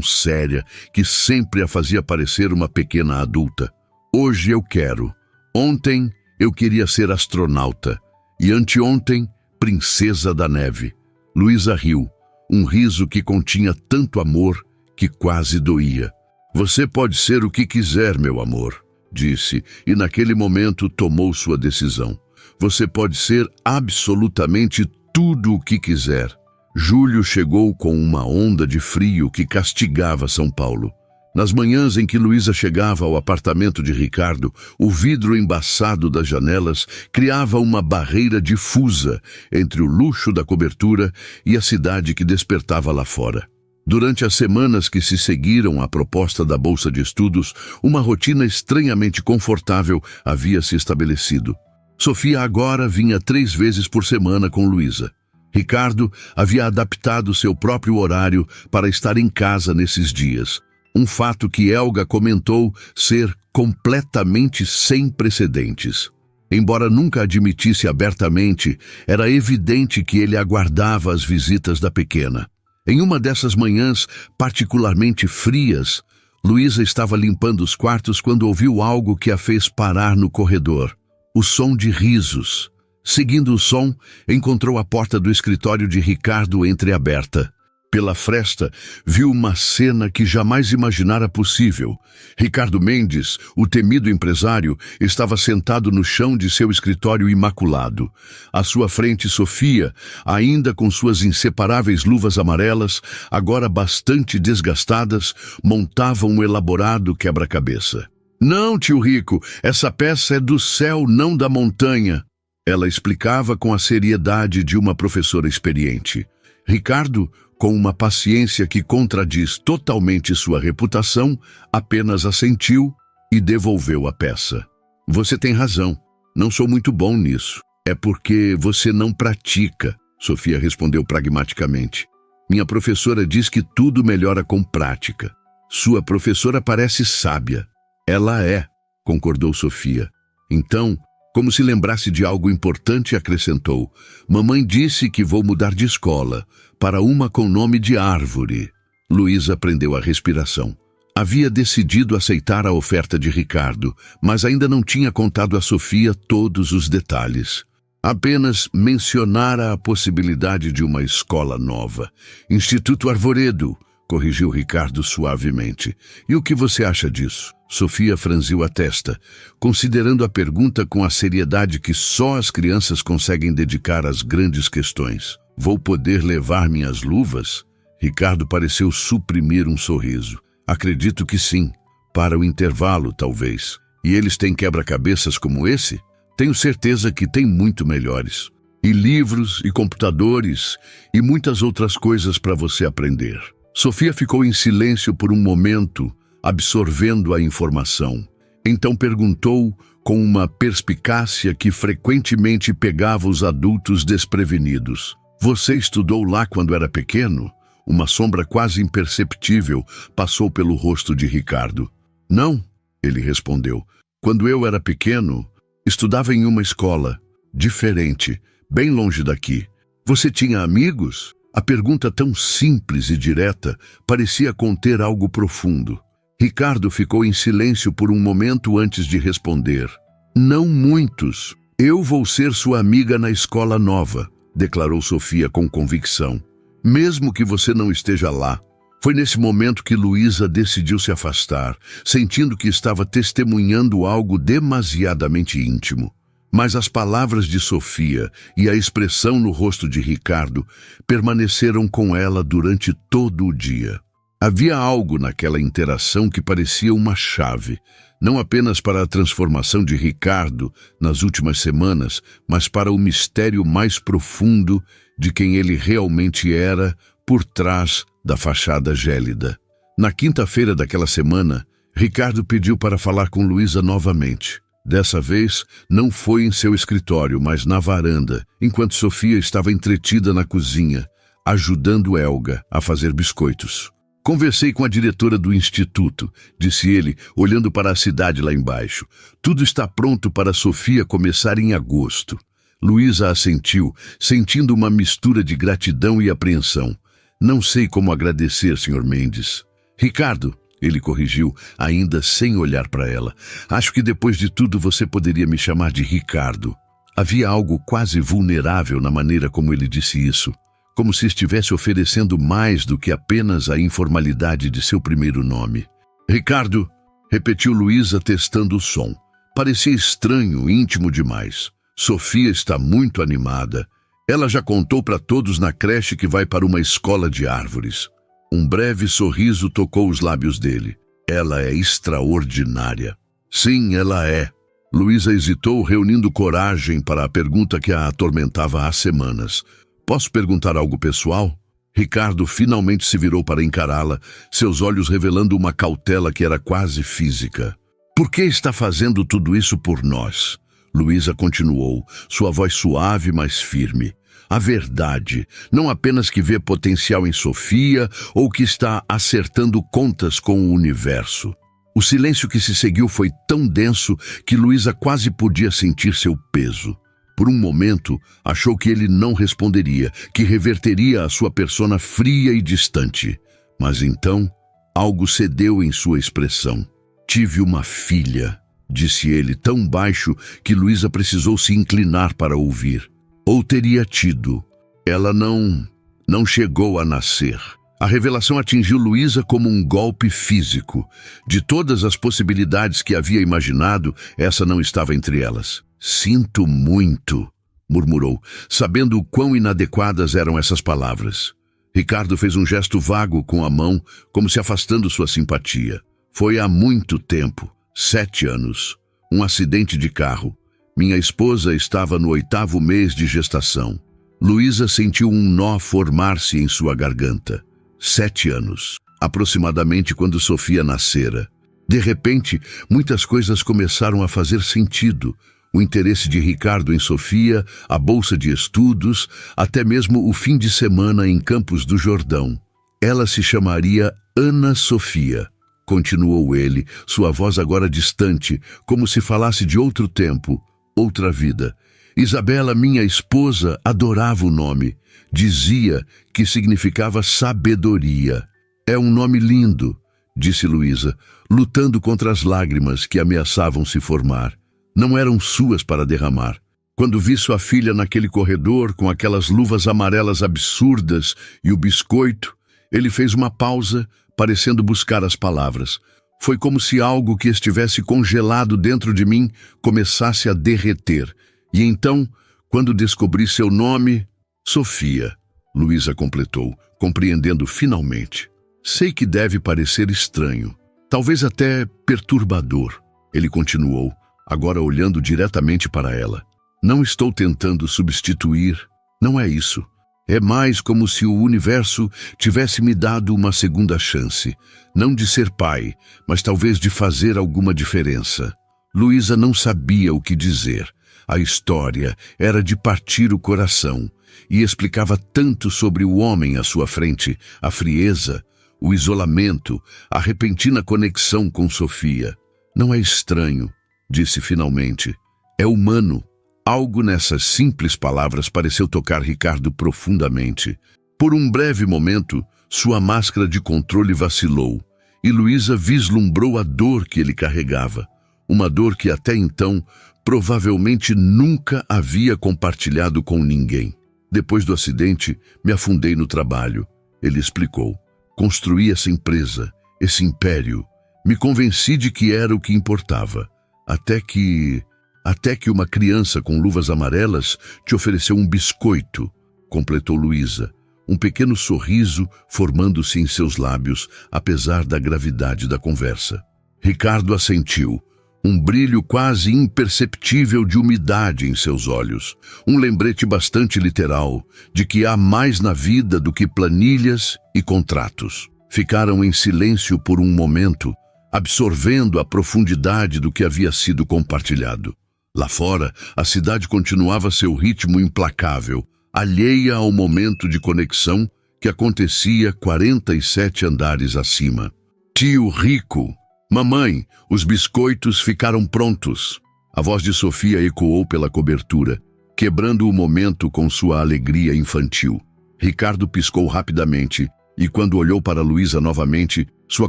[SPEAKER 1] séria que sempre a fazia parecer uma pequena adulta. Hoje eu quero. Ontem eu queria ser astronauta. E anteontem, princesa da neve. Luísa riu, um riso que continha tanto amor que quase doía. Você pode ser o que quiser, meu amor, disse, e naquele momento tomou sua decisão. Você pode ser absolutamente tudo o que quiser. Julho chegou com uma onda de frio que castigava São Paulo. Nas manhãs em que Luísa chegava ao apartamento de Ricardo, o vidro embaçado das janelas criava uma barreira difusa entre o luxo da cobertura e a cidade que despertava lá fora. Durante as semanas que se seguiram à proposta da bolsa de estudos, uma rotina estranhamente confortável havia se estabelecido. Sofia agora vinha 3 vezes por semana com Luísa. Ricardo havia adaptado seu próprio horário para estar em casa nesses dias. Um fato que Helga comentou ser completamente sem precedentes. Embora nunca admitisse abertamente, era evidente que ele aguardava as visitas da pequena. Em uma dessas manhãs particularmente frias, Luísa estava limpando os quartos quando ouviu algo que a fez parar no corredor. O som de risos. Seguindo o som, encontrou a porta do escritório de Ricardo entreaberta. Pela fresta, viu uma cena que jamais imaginara possível. Ricardo Mendes, o temido empresário, estava sentado no chão de seu escritório imaculado. À sua frente, Sofia, ainda com suas inseparáveis luvas amarelas, agora bastante desgastadas, montava um elaborado quebra-cabeça. Não, tio Rico, essa peça é do céu, não da montanha. Ela explicava com a seriedade de uma professora experiente. Ricardo, com uma paciência que contradiz totalmente sua reputação, apenas assentiu e devolveu a peça. Você tem razão, não sou muito bom nisso. É porque você não pratica, Sofia respondeu pragmaticamente. Minha professora diz que tudo melhora com prática. Sua professora parece sábia. Ela é, concordou Sofia. Então, como se lembrasse de algo importante, acrescentou: mamãe disse que vou mudar de escola, para uma com nome de árvore. Luísa prendeu a respiração. Havia decidido aceitar a oferta de Ricardo, mas ainda não tinha contado a Sofia todos os detalhes. Apenas mencionara a possibilidade de uma escola nova. Instituto Arvoredo, corrigiu Ricardo suavemente. E o que você acha disso? Sofia franziu a testa, considerando a pergunta com a seriedade que só as crianças conseguem dedicar às grandes questões. Vou poder levar minhas luvas? Ricardo pareceu suprimir um sorriso. Acredito que sim. Para o intervalo, talvez. E eles têm quebra-cabeças como esse? Tenho certeza que tem muito melhores. E livros, e computadores, e muitas outras coisas para você aprender. Sofia ficou em silêncio por um momento, absorvendo a informação. Então perguntou com uma perspicácia que frequentemente pegava os adultos desprevenidos. Você estudou lá quando era pequeno? Uma sombra quase imperceptível passou pelo rosto de Ricardo. Não, ele respondeu. Quando eu era pequeno, estudava em uma escola diferente, bem longe daqui. Você tinha amigos? A pergunta tão simples e direta parecia conter algo profundo. Ricardo ficou em silêncio por um momento antes de responder. Não muitos. Eu vou ser sua amiga na escola nova, declarou Sofia com convicção. Mesmo que você não esteja lá. Foi nesse momento que Luísa decidiu se afastar, sentindo que estava testemunhando algo demasiadamente íntimo. Mas as palavras de Sofia e a expressão no rosto de Ricardo permaneceram com ela durante todo o dia. Havia algo naquela interação que parecia uma chave, não apenas para a transformação de Ricardo nas últimas semanas, mas para o mistério mais profundo de quem ele realmente era por trás da fachada gélida. Na quinta-feira daquela semana, Ricardo pediu para falar com Luísa novamente. Dessa vez, não foi em seu escritório, mas na varanda, enquanto Sofia estava entretida na cozinha, ajudando Helga a fazer biscoitos. Conversei com a diretora do instituto, disse ele, olhando para a cidade lá embaixo. Tudo está pronto para Sofia começar em agosto. Luísa assentiu, sentindo uma mistura de gratidão e apreensão. Não sei como agradecer, Sr. Mendes. Ricardo, ele corrigiu, ainda sem olhar para ela. Acho que depois de tudo você poderia me chamar de Ricardo. Havia algo quase vulnerável na maneira como ele disse isso. Como se estivesse oferecendo mais do que apenas a informalidade de seu primeiro nome. Ricardo, repetiu Luísa testando o som. Parecia estranho, íntimo demais. Sofia está muito animada. Ela já contou para todos na creche que vai para uma escola de árvores. Um breve sorriso tocou os lábios dele. Ela é extraordinária. Sim, ela é. Luísa hesitou, reunindo coragem para a pergunta que a atormentava há semanas. Posso perguntar algo pessoal? Ricardo finalmente se virou para encará-la, seus olhos revelando uma cautela que era quase física. Por que está fazendo tudo isso por nós? Luísa continuou, sua voz suave, mas firme. A verdade, não apenas que vê potencial em Sofia ou que está acertando contas com o universo. O silêncio que se seguiu foi tão denso que Luísa quase podia sentir seu peso. Por um momento, achou que ele não responderia, que reverteria a sua persona fria e distante. Mas então, algo cedeu em sua expressão. Tive uma filha, disse ele tão baixo que Luísa precisou se inclinar para ouvir. Ou teria tido. Ela não chegou a nascer. A revelação atingiu Luísa como um golpe físico. De todas as possibilidades que havia imaginado, essa não estava entre elas. Sinto muito, murmurou, sabendo o quão inadequadas eram essas palavras. Ricardo fez um gesto vago com a mão, como se afastando sua simpatia. Foi há muito tempo, 7 anos. Um acidente de carro. Minha esposa estava no 8º mês de gestação. Luísa sentiu um nó formar-se em sua garganta. 7 anos, aproximadamente quando Sofia nascera. De repente, muitas coisas começaram a fazer sentido. O interesse de Ricardo em Sofia, a bolsa de estudos, até mesmo o fim de semana em Campos do Jordão. Ela se chamaria Ana Sofia, continuou ele, sua voz agora distante, como se falasse de outro tempo, outra vida. Isabela, minha esposa, adorava o nome. Dizia que significava sabedoria. É um nome lindo, disse Luísa, lutando contra as lágrimas que ameaçavam se formar. Não eram suas para derramar. Quando vi sua filha naquele corredor com aquelas luvas amarelas absurdas e o biscoito, ele fez uma pausa, parecendo buscar as palavras. Foi como se algo que estivesse congelado dentro de mim começasse a derreter. E então, quando descobri seu nome, Sofia, Luísa completou, compreendendo finalmente. Sei que deve parecer estranho, talvez até perturbador. Ele continuou, agora olhando diretamente para ela. Não estou tentando substituir, não é isso. É mais como se o universo tivesse me dado uma segunda chance, não de ser pai, mas talvez de fazer alguma diferença. Luísa não sabia o que dizer. A história era de partir o coração e explicava tanto sobre o homem à sua frente, a frieza, o isolamento, a repentina conexão com Sofia. Não é estranho, disse finalmente. É humano. Algo nessas simples palavras pareceu tocar Ricardo profundamente. Por um breve momento, sua máscara de controle vacilou e Luísa vislumbrou a dor que ele carregava. Uma dor que até então provavelmente nunca havia compartilhado com ninguém. Depois do acidente, me afundei no trabalho, ele explicou. Construí essa empresa, esse império. Me convenci de que era o que importava. Até que uma criança com luvas amarelas te ofereceu um biscoito, completou Luísa, um pequeno sorriso formando-se em seus lábios, apesar da gravidade da conversa. Ricardo assentiu, um brilho quase imperceptível de umidade em seus olhos, um lembrete bastante literal de que há mais na vida do que planilhas e contratos. Ficaram em silêncio por um momento, absorvendo a profundidade do que havia sido compartilhado. Lá fora, a cidade continuava seu ritmo implacável, alheia ao momento de conexão que acontecia 47 andares acima. Tio Rico, mamãe, os biscoitos ficaram prontos. A voz de Sofia ecoou pela cobertura, quebrando o momento com sua alegria infantil. Ricardo piscou rapidamente e, quando olhou para Luísa novamente, sua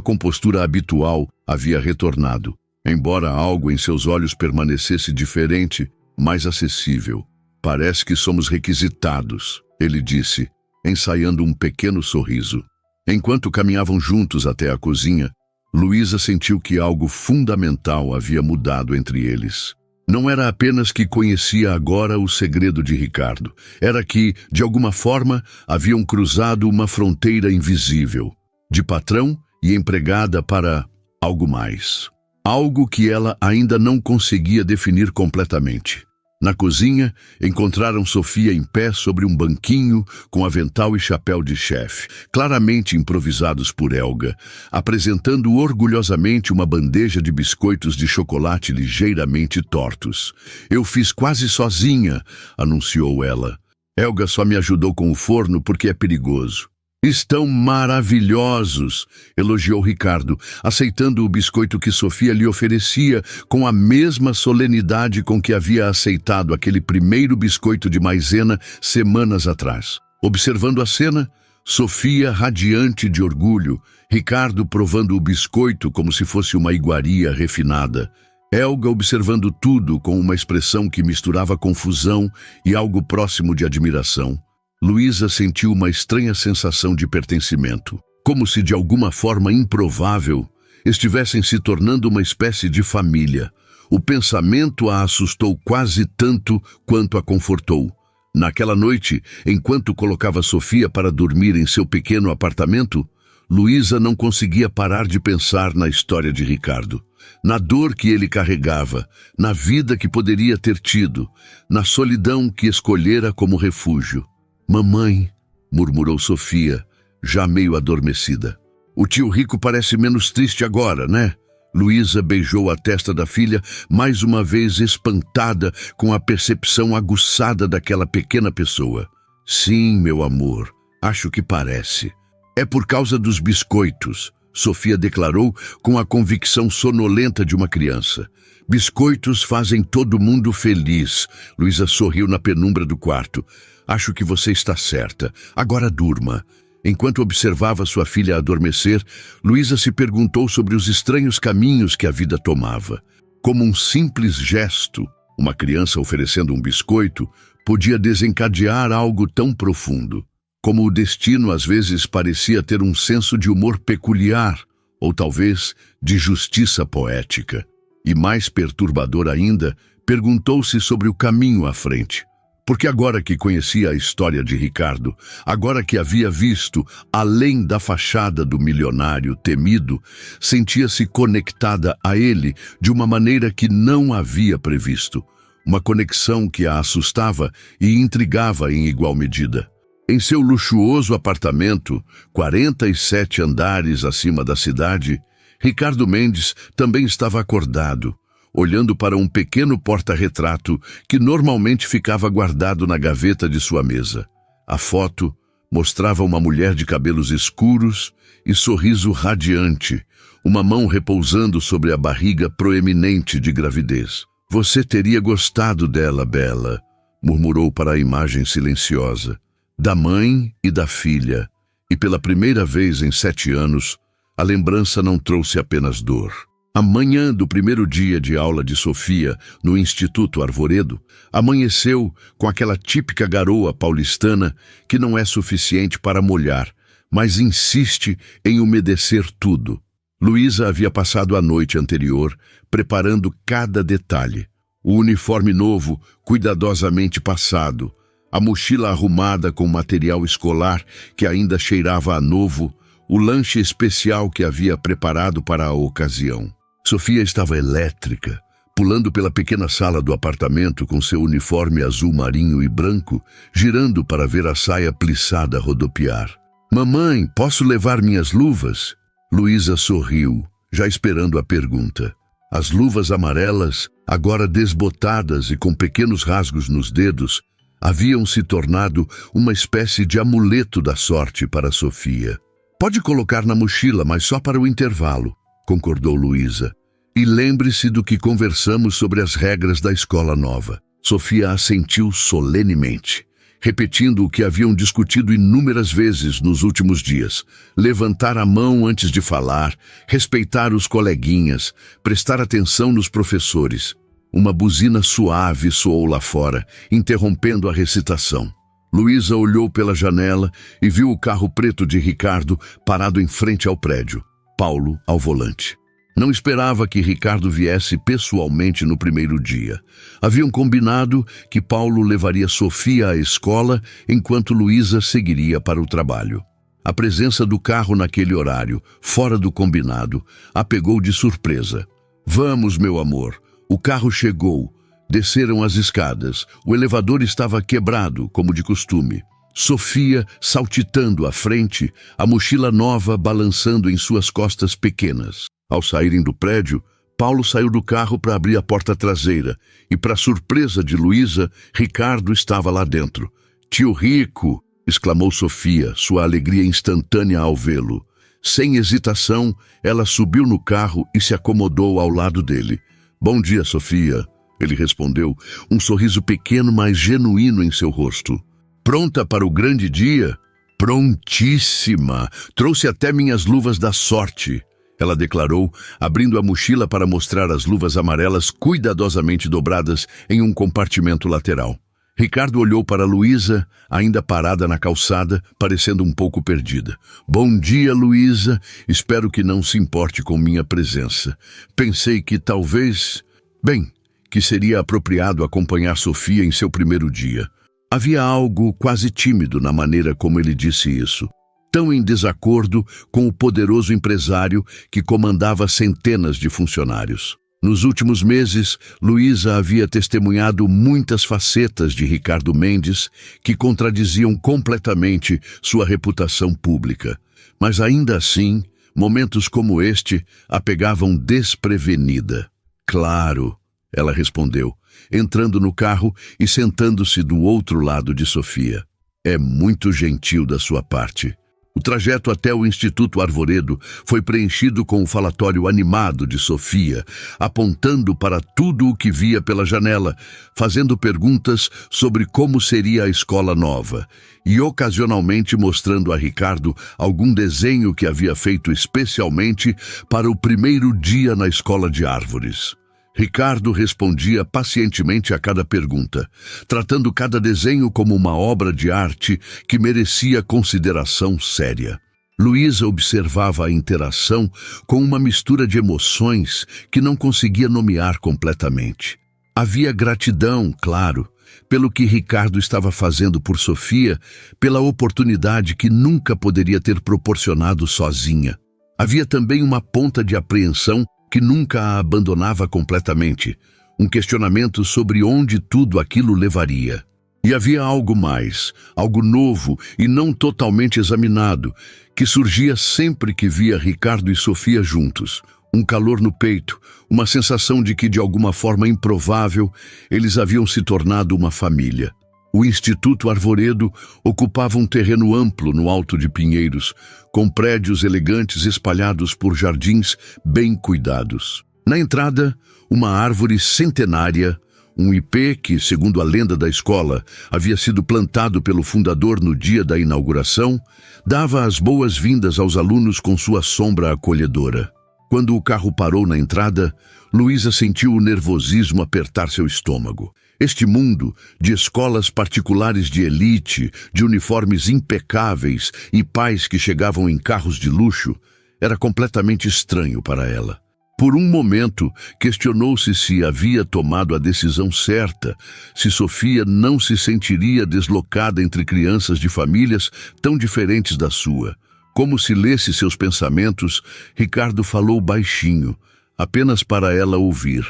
[SPEAKER 1] compostura habitual havia retornado, embora algo em seus olhos permanecesse diferente, mais acessível. Parece que somos requisitados, ele disse, ensaiando um pequeno sorriso. Enquanto caminhavam juntos até a cozinha, Luísa sentiu que algo fundamental havia mudado entre eles. Não era apenas que conhecia agora o segredo de Ricardo, era que, de alguma forma, haviam cruzado uma fronteira invisível, de patrão e empregada para algo mais. Algo que ela ainda não conseguia definir completamente. Na cozinha, encontraram Sofia em pé sobre um banquinho com avental e chapéu de chefe, claramente improvisados por Helga, apresentando orgulhosamente uma bandeja de biscoitos de chocolate ligeiramente tortos. "Eu fiz quase sozinha", anunciou ela. "Helga só me ajudou com o forno porque é perigoso." "Estão maravilhosos", elogiou Ricardo, aceitando o biscoito que Sofia lhe oferecia com a mesma solenidade com que havia aceitado aquele primeiro biscoito de maisena semanas atrás. Observando a cena, Sofia radiante de orgulho, Ricardo provando o biscoito como se fosse uma iguaria refinada, Helga observando tudo com uma expressão que misturava confusão e algo próximo de admiração. Luísa sentiu uma estranha sensação de pertencimento, como se de alguma forma improvável estivessem se tornando uma espécie de família. O pensamento a assustou quase tanto quanto a confortou. Naquela noite, enquanto colocava Sofia para dormir em seu pequeno apartamento, Luísa não conseguia parar de pensar na história de Ricardo, na dor que ele carregava, na vida que poderia ter tido, na solidão que escolhera como refúgio. "Mamãe", murmurou Sofia, já meio adormecida. "O tio Rico parece menos triste agora, né?" Luísa beijou a testa da filha, mais uma vez espantada com a percepção aguçada daquela pequena pessoa. "Sim, meu amor, acho que parece. É por causa dos biscoitos", Sofia declarou com a convicção sonolenta de uma criança. "Biscoitos fazem todo mundo feliz." Luísa sorriu na penumbra do quarto. "Acho que você está certa. Agora durma." Enquanto observava sua filha adormecer, Luísa se perguntou sobre os estranhos caminhos que a vida tomava. Como um simples gesto, uma criança oferecendo um biscoito, podia desencadear algo tão profundo. Como o destino às vezes parecia ter um senso de humor peculiar, ou talvez de justiça poética. E mais perturbador ainda, perguntou-se sobre o caminho à frente. Porque agora que conhecia a história de Ricardo, agora que havia visto além da fachada do milionário temido, sentia-se conectada a ele de uma maneira que não havia previsto. Uma conexão que a assustava e intrigava em igual medida. Em seu luxuoso apartamento, 47 andares acima da cidade, Ricardo Mendes também estava acordado, olhando para um pequeno porta-retrato que normalmente ficava guardado na gaveta de sua mesa. A foto mostrava uma mulher de cabelos escuros e sorriso radiante, uma mão repousando sobre a barriga proeminente de gravidez. "Você teria gostado dela, Bela", murmurou para a imagem silenciosa. Da mãe e da filha, e pela primeira vez em 7 anos, a lembrança não trouxe apenas dor. A manhã do primeiro dia de aula de Sofia no Instituto Arvoredo amanheceu com aquela típica garoa paulistana que não é suficiente para molhar, mas insiste em umedecer tudo. Luísa havia passado a noite anterior preparando cada detalhe. O uniforme novo, cuidadosamente passado, a mochila arrumada com material escolar que ainda cheirava a novo, o lanche especial que havia preparado para a ocasião. Sofia estava elétrica, pulando pela pequena sala do apartamento com seu uniforme azul marinho e branco, girando para ver a saia plissada rodopiar. Mamãe, posso levar minhas luvas? Luísa sorriu, já esperando a pergunta. As luvas amarelas, agora desbotadas e com pequenos rasgos nos dedos, haviam se tornado uma espécie de amuleto da sorte para Sofia. Pode colocar na mochila, mas só para o intervalo, concordou Luísa. E lembre-se do que conversamos sobre as regras da escola nova. Sofia assentiu solenemente, repetindo o que haviam discutido inúmeras vezes nos últimos dias. Levantar a mão antes de falar, respeitar os coleguinhas, prestar atenção nos professores. Uma buzina suave soou lá fora, interrompendo a recitação. Luísa olhou pela janela e viu o carro preto de Ricardo parado em frente ao prédio. Paulo ao volante. Não esperava que Ricardo viesse pessoalmente no primeiro dia. Haviam combinado que Paulo levaria Sofia à escola enquanto Luísa seguiria para o trabalho. A presença do carro naquele horário, fora do combinado, a pegou de surpresa. Vamos, meu amor. O carro chegou. Desceram as escadas. O elevador estava quebrado, como de costume. Sofia saltitando à frente, a mochila nova balançando em suas costas pequenas. Ao saírem do prédio, Paulo saiu do carro para abrir a porta traseira e, para surpresa de Luísa, Ricardo estava lá dentro. Tio Rico! Exclamou Sofia, sua alegria instantânea ao vê-lo. Sem hesitação, ela subiu no carro e se acomodou ao lado dele. Bom dia, Sofia, ele respondeu, um sorriso pequeno, mas genuíno em seu rosto. Pronta para o grande dia? Prontíssima! Trouxe até minhas luvas da sorte. Ela declarou, abrindo a mochila para mostrar as luvas amarelas cuidadosamente dobradas em um compartimento lateral. Ricardo olhou para Luísa, ainda parada na calçada, parecendo um pouco perdida. Bom dia, Luísa. Espero que não se importe com minha presença. Pensei que talvez... Bem, que seria apropriado acompanhar Sofia em seu primeiro dia. Havia algo quase tímido na maneira como ele disse isso. Tão em desacordo com o poderoso empresário que comandava centenas de funcionários. Nos últimos meses, Luísa havia testemunhado muitas facetas de Ricardo Mendes que contradiziam completamente sua reputação pública. Mas ainda assim, momentos como este a pegavam desprevenida. Claro, ela respondeu, entrando no carro e sentando-se do outro lado de Sofia. É muito gentil da sua parte. O trajeto até o Instituto Arvoredo foi preenchido com o falatório animado de Sofia, apontando para tudo o que via pela janela, fazendo perguntas sobre como seria a escola nova e ocasionalmente mostrando a Ricardo algum desenho que havia feito especialmente para o primeiro dia na escola de árvores. Ricardo respondia pacientemente a cada pergunta, tratando cada desenho como uma obra de arte que merecia consideração séria. Luísa observava a interação com uma mistura de emoções que não conseguia nomear completamente. Havia gratidão, claro, pelo que Ricardo estava fazendo por Sofia, pela oportunidade que nunca poderia ter proporcionado sozinha. Havia também uma ponta de apreensão que nunca a abandonava completamente, um questionamento sobre onde tudo aquilo levaria. E havia algo mais, algo novo e não totalmente examinado, que surgia sempre que via Ricardo e Sofia juntos. Um calor no peito, uma sensação de que, de alguma forma improvável, eles haviam se tornado uma família. O Instituto Arvoredo ocupava um terreno amplo no alto de Pinheiros, com prédios elegantes espalhados por jardins bem cuidados. Na entrada, uma árvore centenária, um ipê que, segundo a lenda da escola, havia sido plantado pelo fundador no dia da inauguração, dava as boas-vindas aos alunos com sua sombra acolhedora. Quando o carro parou na entrada, Luísa sentiu o nervosismo apertar seu estômago. Este mundo de escolas particulares de elite, de uniformes impecáveis e pais que chegavam em carros de luxo, era completamente estranho para ela. Por um momento, questionou-se se havia tomado a decisão certa, se Sofia não se sentiria deslocada entre crianças de famílias tão diferentes da sua. Como se lesse seus pensamentos, Ricardo falou baixinho, apenas para ela ouvir.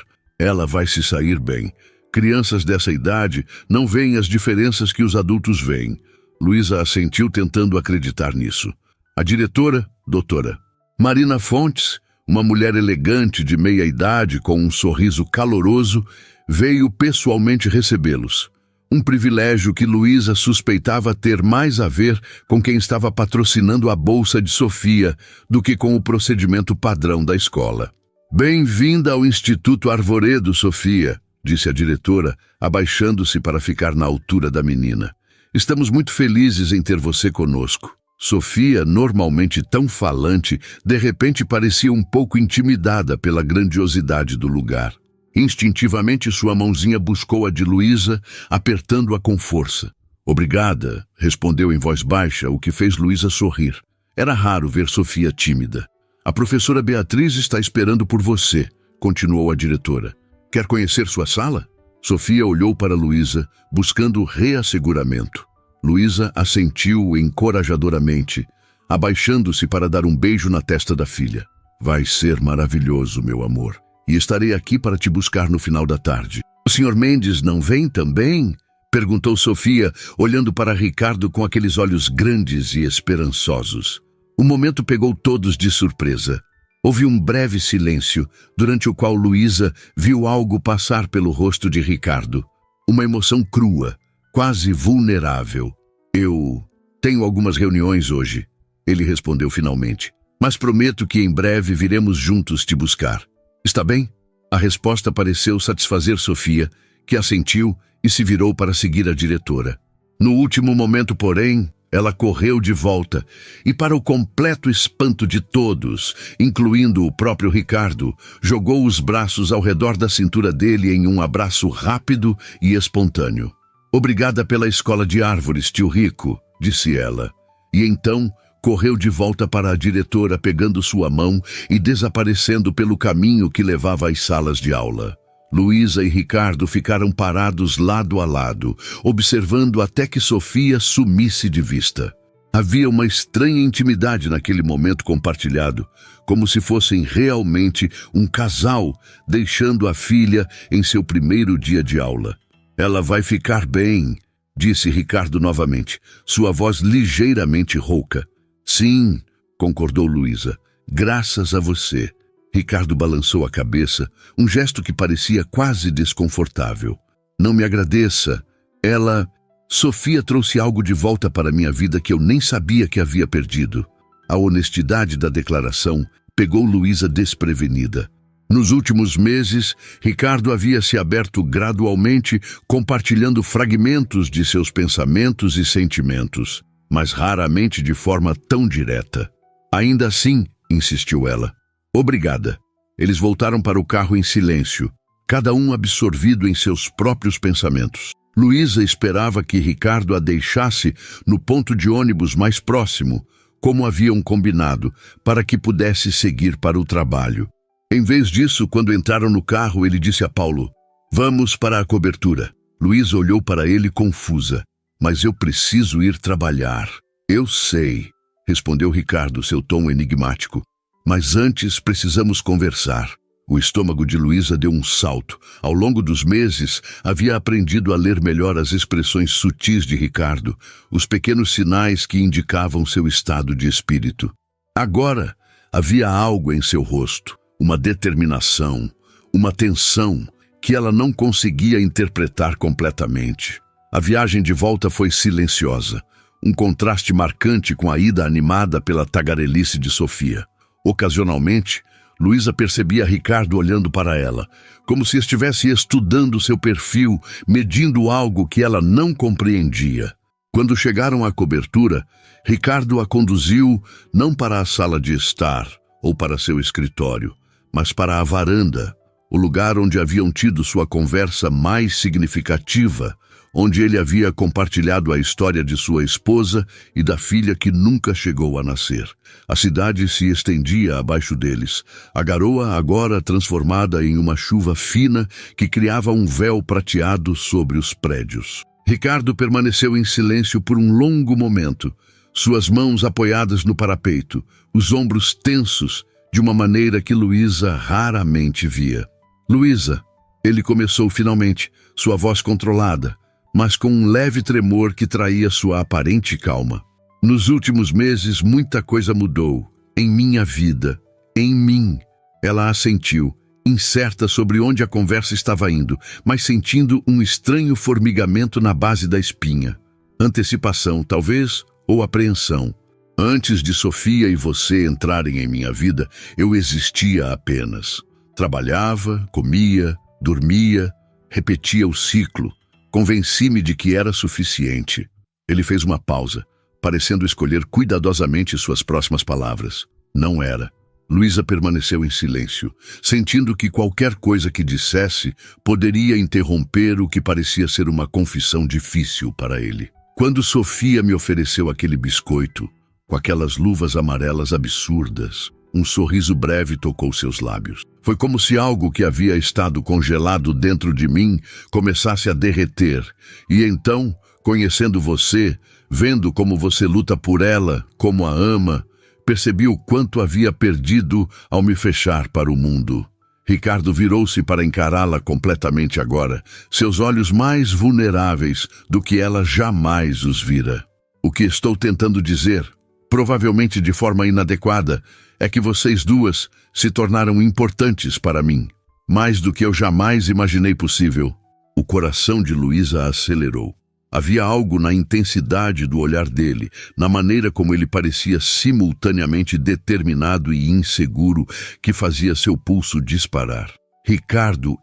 [SPEAKER 1] Ela vai se sair bem. Crianças dessa idade não veem as diferenças que os adultos veem. Luísa assentiu tentando acreditar nisso. A diretora, doutora Marina Fontes, uma mulher elegante de meia idade com um sorriso caloroso, veio pessoalmente recebê-los. Um privilégio que Luísa suspeitava ter mais a ver com quem estava patrocinando a bolsa de Sofia do que com o procedimento padrão da escola. Bem-vinda ao Instituto Arvoredo, Sofia, disse a diretora, abaixando-se para ficar na altura da menina. Estamos muito felizes em ter você conosco. Sofia, normalmente tão falante, de repente parecia um pouco intimidada pela grandiosidade do lugar. Instintivamente, sua mãozinha buscou a de Luísa, apertando-a com força. Obrigada, respondeu em voz baixa, o que fez Luísa sorrir. Era raro ver Sofia tímida. A professora Beatriz está esperando por você, continuou a diretora. Quer conhecer sua sala? Sofia olhou para Luísa, buscando reasseguramento. Luísa assentiu encorajadoramente, abaixando-se para dar um beijo na testa da filha. Vai ser maravilhoso, meu amor. E estarei aqui para te buscar no final da tarde. O Sr. Mendes não vem também? Perguntou Sofia, olhando para Ricardo com aqueles olhos grandes e esperançosos. O momento pegou todos de surpresa. Houve um breve silêncio, durante o qual Luísa viu algo passar pelo rosto de Ricardo. Uma emoção crua, quase vulnerável. Eu tenho algumas reuniões hoje, ele respondeu finalmente. Mas prometo que em breve viremos juntos te buscar. Está bem? A resposta pareceu satisfazer Sofia, que assentiu e se virou para seguir a diretora. No último momento, porém, ela correu de volta e, para o completo espanto de todos, incluindo o próprio Ricardo, jogou os braços ao redor da cintura dele em um abraço rápido e espontâneo. Obrigada pela escola de árvores, tio Rico, disse ela. E então correu de volta para a diretora pegando sua mão e desaparecendo pelo caminho que levava às salas de aula. Luísa e Ricardo ficaram parados lado a lado, observando até que Sofia sumisse de vista. Havia uma estranha intimidade naquele momento compartilhado, como se fossem realmente um casal deixando a filha em seu primeiro dia de aula. Ela vai ficar bem, disse Ricardo novamente, sua voz ligeiramente rouca. Sim, concordou Luísa, graças a você. Ricardo balançou a cabeça, um gesto que parecia quase desconfortável. Não me agradeça. Sofia trouxe algo de volta para minha vida que eu nem sabia que havia perdido. A honestidade da declaração pegou Luísa desprevenida. Nos últimos meses, Ricardo havia se aberto gradualmente, compartilhando fragmentos de seus pensamentos e sentimentos, mas raramente de forma tão direta. Ainda assim, insistiu ela. Obrigada. Eles voltaram para o carro em silêncio, cada um absorvido em seus próprios pensamentos. Luísa esperava que Ricardo a deixasse no ponto de ônibus mais próximo, como haviam combinado, para que pudesse seguir para o trabalho. Em vez disso, quando entraram no carro, ele disse a Paulo, vamos para a cobertura. Luísa olhou para ele confusa. Mas eu preciso ir trabalhar. Eu sei, respondeu Ricardo, seu tom enigmático. Mas antes precisamos conversar. O estômago de Luísa deu um salto. Ao longo dos meses, havia aprendido a ler melhor as expressões sutis de Ricardo, os pequenos sinais que indicavam seu estado de espírito. Agora, havia algo em seu rosto, uma determinação, uma tensão que ela não conseguia interpretar completamente. A viagem de volta foi silenciosa, um contraste marcante com a ida animada pela tagarelice de Sofia. Ocasionalmente, Luísa percebia Ricardo olhando para ela, como se estivesse estudando seu perfil, medindo algo que ela não compreendia. Quando chegaram à cobertura, Ricardo a conduziu não para a sala de estar ou para seu escritório, mas para a varanda, o lugar onde haviam tido sua conversa mais significativa, onde ele havia compartilhado a história de sua esposa e da filha que nunca chegou a nascer. A cidade se estendia abaixo deles, a garoa agora transformada em uma chuva fina que criava um véu prateado sobre os prédios. Ricardo permaneceu em silêncio por um longo momento, suas mãos apoiadas no parapeito, os ombros tensos, de uma maneira que Luísa raramente via. Luísa, Ele começou finalmente, sua voz controlada, mas com um leve tremor que traía sua aparente calma. Nos últimos meses, muita coisa mudou. Em minha vida. Em mim. Ela assentiu, incerta sobre onde a conversa estava indo, mas sentindo um estranho formigamento na base da espinha. Antecipação, talvez, ou apreensão. Antes de Sofia e você entrarem em minha vida, eu existia apenas. Trabalhava, comia, dormia, repetia o ciclo. Convenci-me de que era suficiente. Ele fez uma pausa, parecendo escolher cuidadosamente suas próximas palavras. Não era. Luísa permaneceu em silêncio, sentindo que qualquer coisa que dissesse poderia interromper o que parecia ser uma confissão difícil para ele. Quando Sofia me ofereceu aquele biscoito, com aquelas luvas amarelas absurdas, um sorriso breve tocou seus lábios. Foi como se algo que havia estado congelado dentro de mim começasse a derreter. E então, conhecendo você, vendo como você luta por ela, como a ama, percebi o quanto havia perdido ao me fechar para o mundo. Ricardo virou-se para encará-la completamente agora, seus olhos mais vulneráveis do que ela jamais os vira. O que estou tentando dizer, provavelmente de forma inadequada, é que vocês duas se tornaram importantes para mim, mais do que eu jamais imaginei possível. O coração de Luísa acelerou. Havia algo na intensidade do olhar dele, na maneira como ele parecia simultaneamente determinado e inseguro, que fazia seu pulso disparar. Ricardo,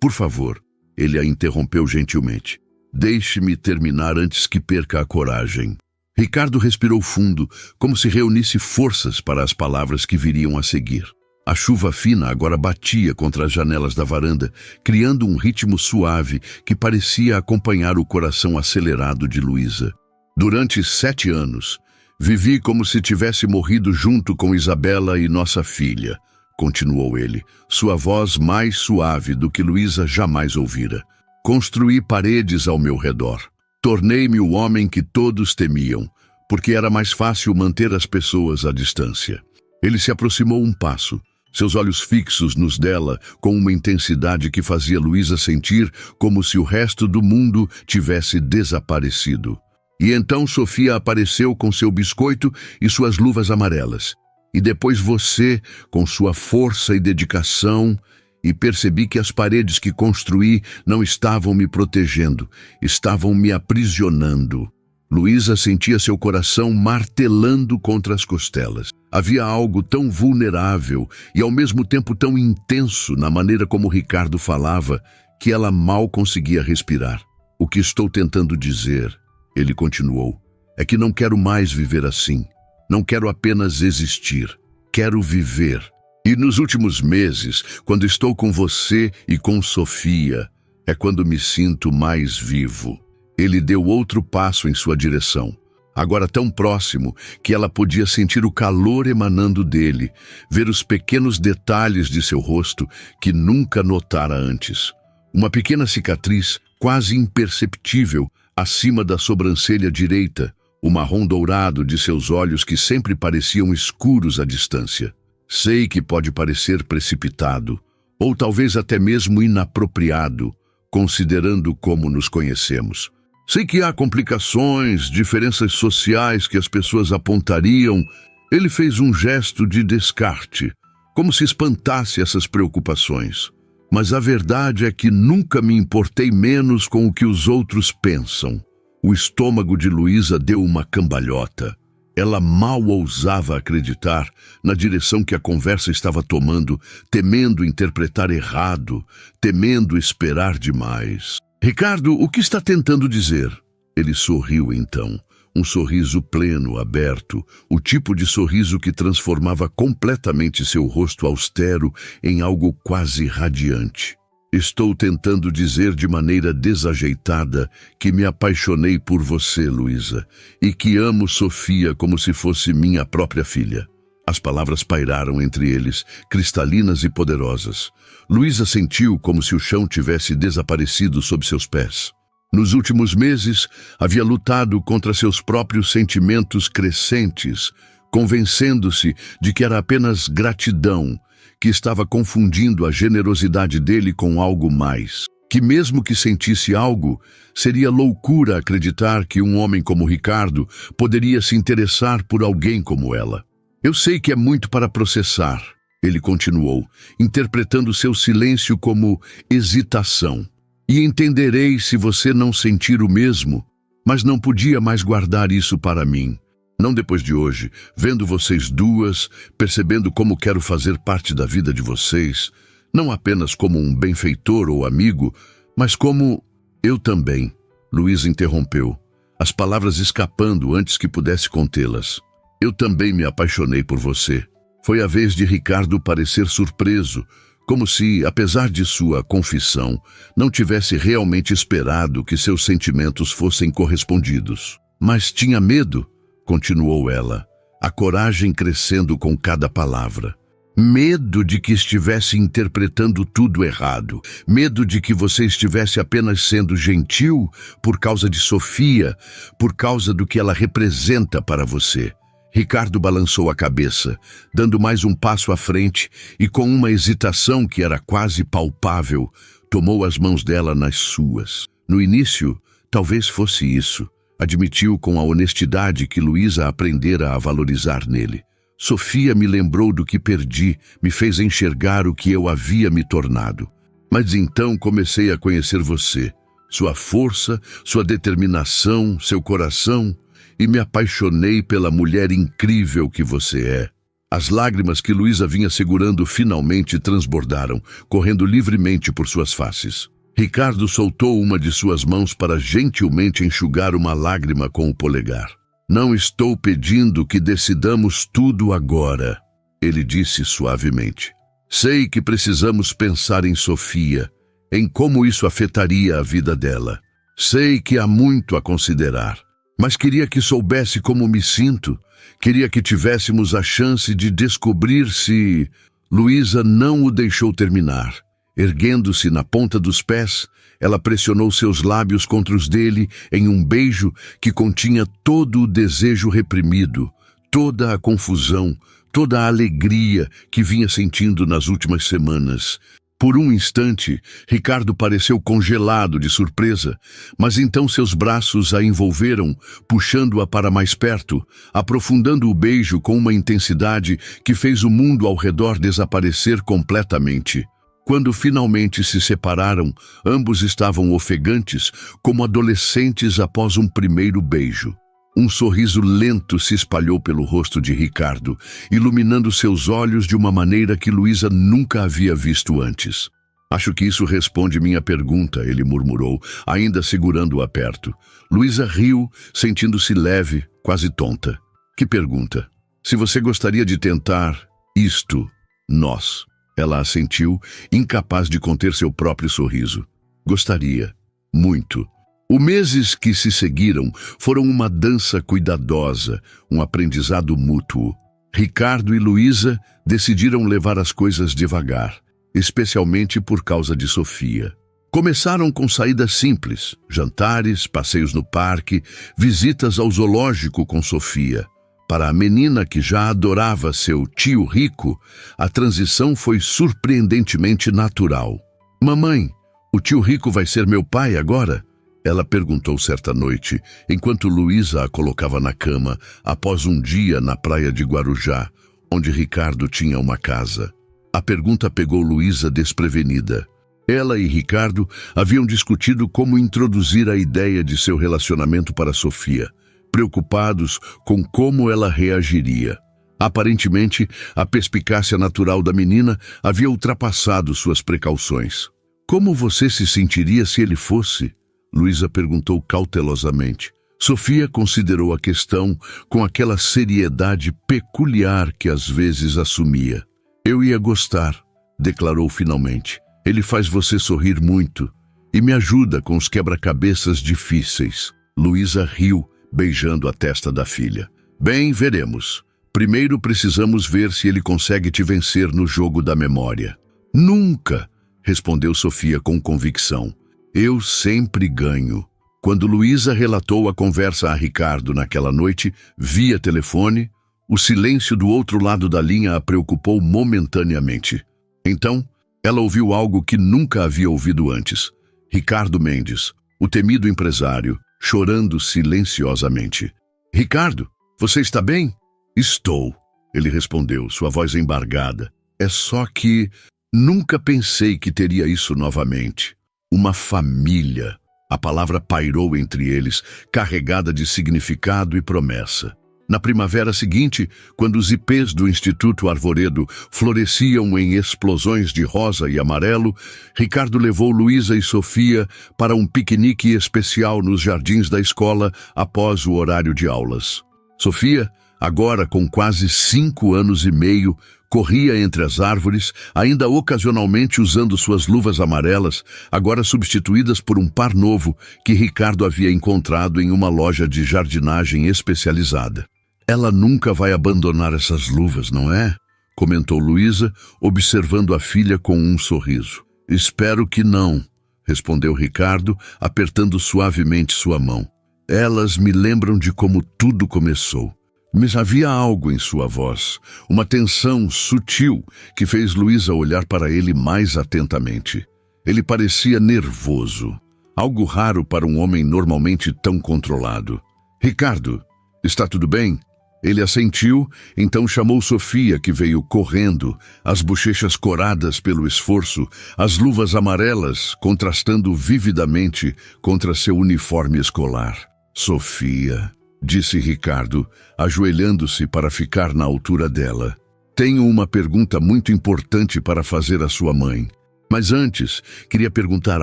[SPEAKER 1] Por favor, ele a interrompeu gentilmente. Deixe-me terminar antes que perca a coragem. Ricardo respirou fundo, como se reunisse forças para as palavras que viriam a seguir. A chuva fina agora batia contra as janelas da varanda, criando um ritmo suave que parecia acompanhar o coração acelerado de Luísa. Durante 7 anos, vivi como se tivesse morrido junto com Isabela e nossa filha, continuou ele, sua voz mais suave do que Luísa jamais ouvira. Construí paredes ao meu redor. Tornei-me o homem que todos temiam, porque era mais fácil manter as pessoas à distância. Ele se aproximou um passo, seus olhos fixos nos dela, com uma intensidade que fazia Luísa sentir como se o resto do mundo tivesse desaparecido. E então Sofia apareceu com seu biscoito e suas luvas amarelas. E depois você, com sua força e dedicação, e percebi que as paredes que construí não estavam me protegendo, estavam me aprisionando. Luísa sentia seu coração martelando contra as costelas. Havia algo tão vulnerável e ao mesmo tempo tão intenso na maneira como Ricardo falava que ela mal conseguia respirar. O que estou tentando dizer, ele continuou, é que não quero mais viver assim. Não quero apenas existir. Quero viver. E nos últimos meses, quando estou com você e com Sofia, é quando me sinto mais vivo. Ele deu outro passo em sua direção, agora tão próximo que ela podia sentir o calor emanando dele, ver os pequenos detalhes de seu rosto que nunca notara antes. Uma pequena cicatriz, quase imperceptível, acima da sobrancelha direita, o marrom dourado de seus olhos que sempre pareciam escuros à distância. Sei que pode parecer precipitado, ou talvez até mesmo inapropriado, considerando como nos conhecemos. Sei que há complicações, diferenças sociais que as pessoas apontariam. Ele fez um gesto de descarte, como se espantasse essas preocupações. Mas a verdade é que nunca me importei menos com o que os outros pensam. O estômago de Luísa deu uma cambalhota. Ela mal ousava acreditar na direção que a conversa estava tomando, temendo interpretar errado, temendo esperar demais. Ricardo, o que está tentando dizer? Ele sorriu então, um sorriso pleno, aberto, o tipo de sorriso que transformava completamente seu rosto austero em algo quase radiante. Estou tentando dizer de maneira desajeitada que me apaixonei por você, Luísa, e que amo Sofia como se fosse minha própria filha. As palavras pairaram entre eles, cristalinas e poderosas. Luísa sentiu como se o chão tivesse desaparecido sob seus pés. Nos últimos meses, havia lutado contra seus próprios sentimentos crescentes, convencendo-se de que era apenas gratidão, que estava confundindo a generosidade dele com algo mais. Que mesmo que sentisse algo, seria loucura acreditar que um homem como Ricardo poderia se interessar por alguém como ela. Eu sei que é muito para processar, ele continuou, interpretando seu silêncio como hesitação. E entenderei se você não sentir o mesmo, mas não podia mais guardar isso para mim. Não depois de hoje, vendo vocês duas, percebendo como quero fazer parte da vida de vocês, não apenas como um benfeitor ou amigo, mas como eu também. Luísa interrompeu, as palavras escapando antes que pudesse contê-las. Eu também me apaixonei por você. Foi a vez de Ricardo parecer surpreso, como se, apesar de sua confissão, não tivesse realmente esperado que seus sentimentos fossem correspondidos. Mas tinha medo, continuou ela, a coragem crescendo com cada palavra. Medo de que estivesse interpretando tudo errado. Medo de que você estivesse apenas sendo gentil por causa de Sofia, por causa do que ela representa para você. Ricardo balançou a cabeça, dando mais um passo à frente e com uma hesitação que era quase palpável, tomou as mãos dela nas suas. No início, talvez fosse isso, admitiu com a honestidade que Luísa aprendera a valorizar nele. Sofia me lembrou do que perdi, me fez enxergar o que eu havia me tornado. Mas então comecei a conhecer você, sua força, sua determinação, seu coração, e me apaixonei pela mulher incrível que você é. As lágrimas que Luísa vinha segurando finalmente transbordaram, correndo livremente por suas faces. Ricardo soltou uma de suas mãos para gentilmente enxugar uma lágrima com o polegar. Não estou pedindo que decidamos tudo agora, ele disse suavemente. Sei que precisamos pensar em Sofia, em como isso afetaria a vida dela. Sei que há muito a considerar, mas queria que soubesse como me sinto. Queria que tivéssemos a chance de descobrir se... Luísa não o deixou terminar. Erguendo-se na ponta dos pés, ela pressionou seus lábios contra os dele em um beijo que continha todo o desejo reprimido, toda a confusão, toda a alegria que vinha sentindo nas últimas semanas. Por um instante, Ricardo pareceu congelado de surpresa, mas então seus braços a envolveram, puxando-a para mais perto, aprofundando o beijo com uma intensidade que fez o mundo ao redor desaparecer completamente. Quando finalmente se separaram, ambos estavam ofegantes, como adolescentes após um primeiro beijo. Um sorriso lento se espalhou pelo rosto de Ricardo, iluminando seus olhos de uma maneira que Luísa nunca havia visto antes. Acho que isso responde minha pergunta, ele murmurou, ainda segurando-a perto. Luísa riu, sentindo-se leve, quase tonta. Que pergunta? Se você gostaria de tentar isto, nós... Ela assentiu, incapaz de conter seu próprio sorriso. Gostaria. Muito. Os meses que se seguiram foram uma dança cuidadosa, um aprendizado mútuo. Ricardo e Luísa decidiram levar as coisas devagar, especialmente por causa de Sofia. Começaram com saídas simples, jantares, passeios no parque, visitas ao zoológico com Sofia. Para a menina que já adorava seu tio rico, a transição foi surpreendentemente natural. Mamãe, o tio rico vai ser meu pai agora? Ela perguntou certa noite, enquanto Luísa a colocava na cama, após um dia na praia de Guarujá, onde Ricardo tinha uma casa. A pergunta pegou Luísa desprevenida. Ela e Ricardo haviam discutido como introduzir a ideia de seu relacionamento para Sofia, preocupados com como ela reagiria. Aparentemente, a perspicácia natural da menina havia ultrapassado suas precauções. Como você se sentiria se ele fosse? Luísa perguntou cautelosamente. Sofia considerou a questão com aquela seriedade peculiar que às vezes assumia. Eu ia gostar, declarou finalmente. Ele faz você sorrir muito e me ajuda com os quebra-cabeças difíceis. Luísa riu, beijando a testa da filha. Bem, veremos. Primeiro precisamos ver se ele consegue te vencer no jogo da memória. Nunca, respondeu Sofia com convicção. Eu sempre ganho. Quando Luísa relatou a conversa a Ricardo naquela noite, via telefone, o silêncio do outro lado da linha a preocupou momentaneamente. Então, ela ouviu algo que nunca havia ouvido antes. Ricardo Mendes, o temido empresário, chorando silenciosamente. Ricardo, você está bem? Estou, ele respondeu, sua voz embargada. É só que nunca pensei que teria isso novamente. Uma família. A palavra pairou entre eles, carregada de significado e promessa. Na primavera seguinte, quando os ipês do Instituto Arvoredo floresciam em explosões de rosa e amarelo, Ricardo levou Luísa e Sofia para um piquenique especial nos jardins da escola após o horário de aulas. Sofia, agora com quase 5 anos e meio, corria entre as árvores, ainda ocasionalmente usando suas luvas amarelas, agora substituídas por um par novo que Ricardo havia encontrado em uma loja de jardinagem especializada. Ela nunca vai abandonar essas luvas, não é? Comentou Luísa, observando a filha com um sorriso. Espero que não, respondeu Ricardo, apertando suavemente sua mão. Elas me lembram de como tudo começou. Mas havia algo em sua voz, uma tensão sutil que fez Luísa olhar para ele mais atentamente. Ele parecia nervoso, algo raro para um homem normalmente tão controlado. Ricardo, está tudo bem? Ele assentiu, então chamou Sofia, que veio correndo, as bochechas coradas pelo esforço, as luvas amarelas contrastando vividamente contra seu uniforme escolar. Sofia, disse Ricardo, ajoelhando-se para ficar na altura dela. Tenho uma pergunta muito importante para fazer à sua mãe. Mas antes, queria perguntar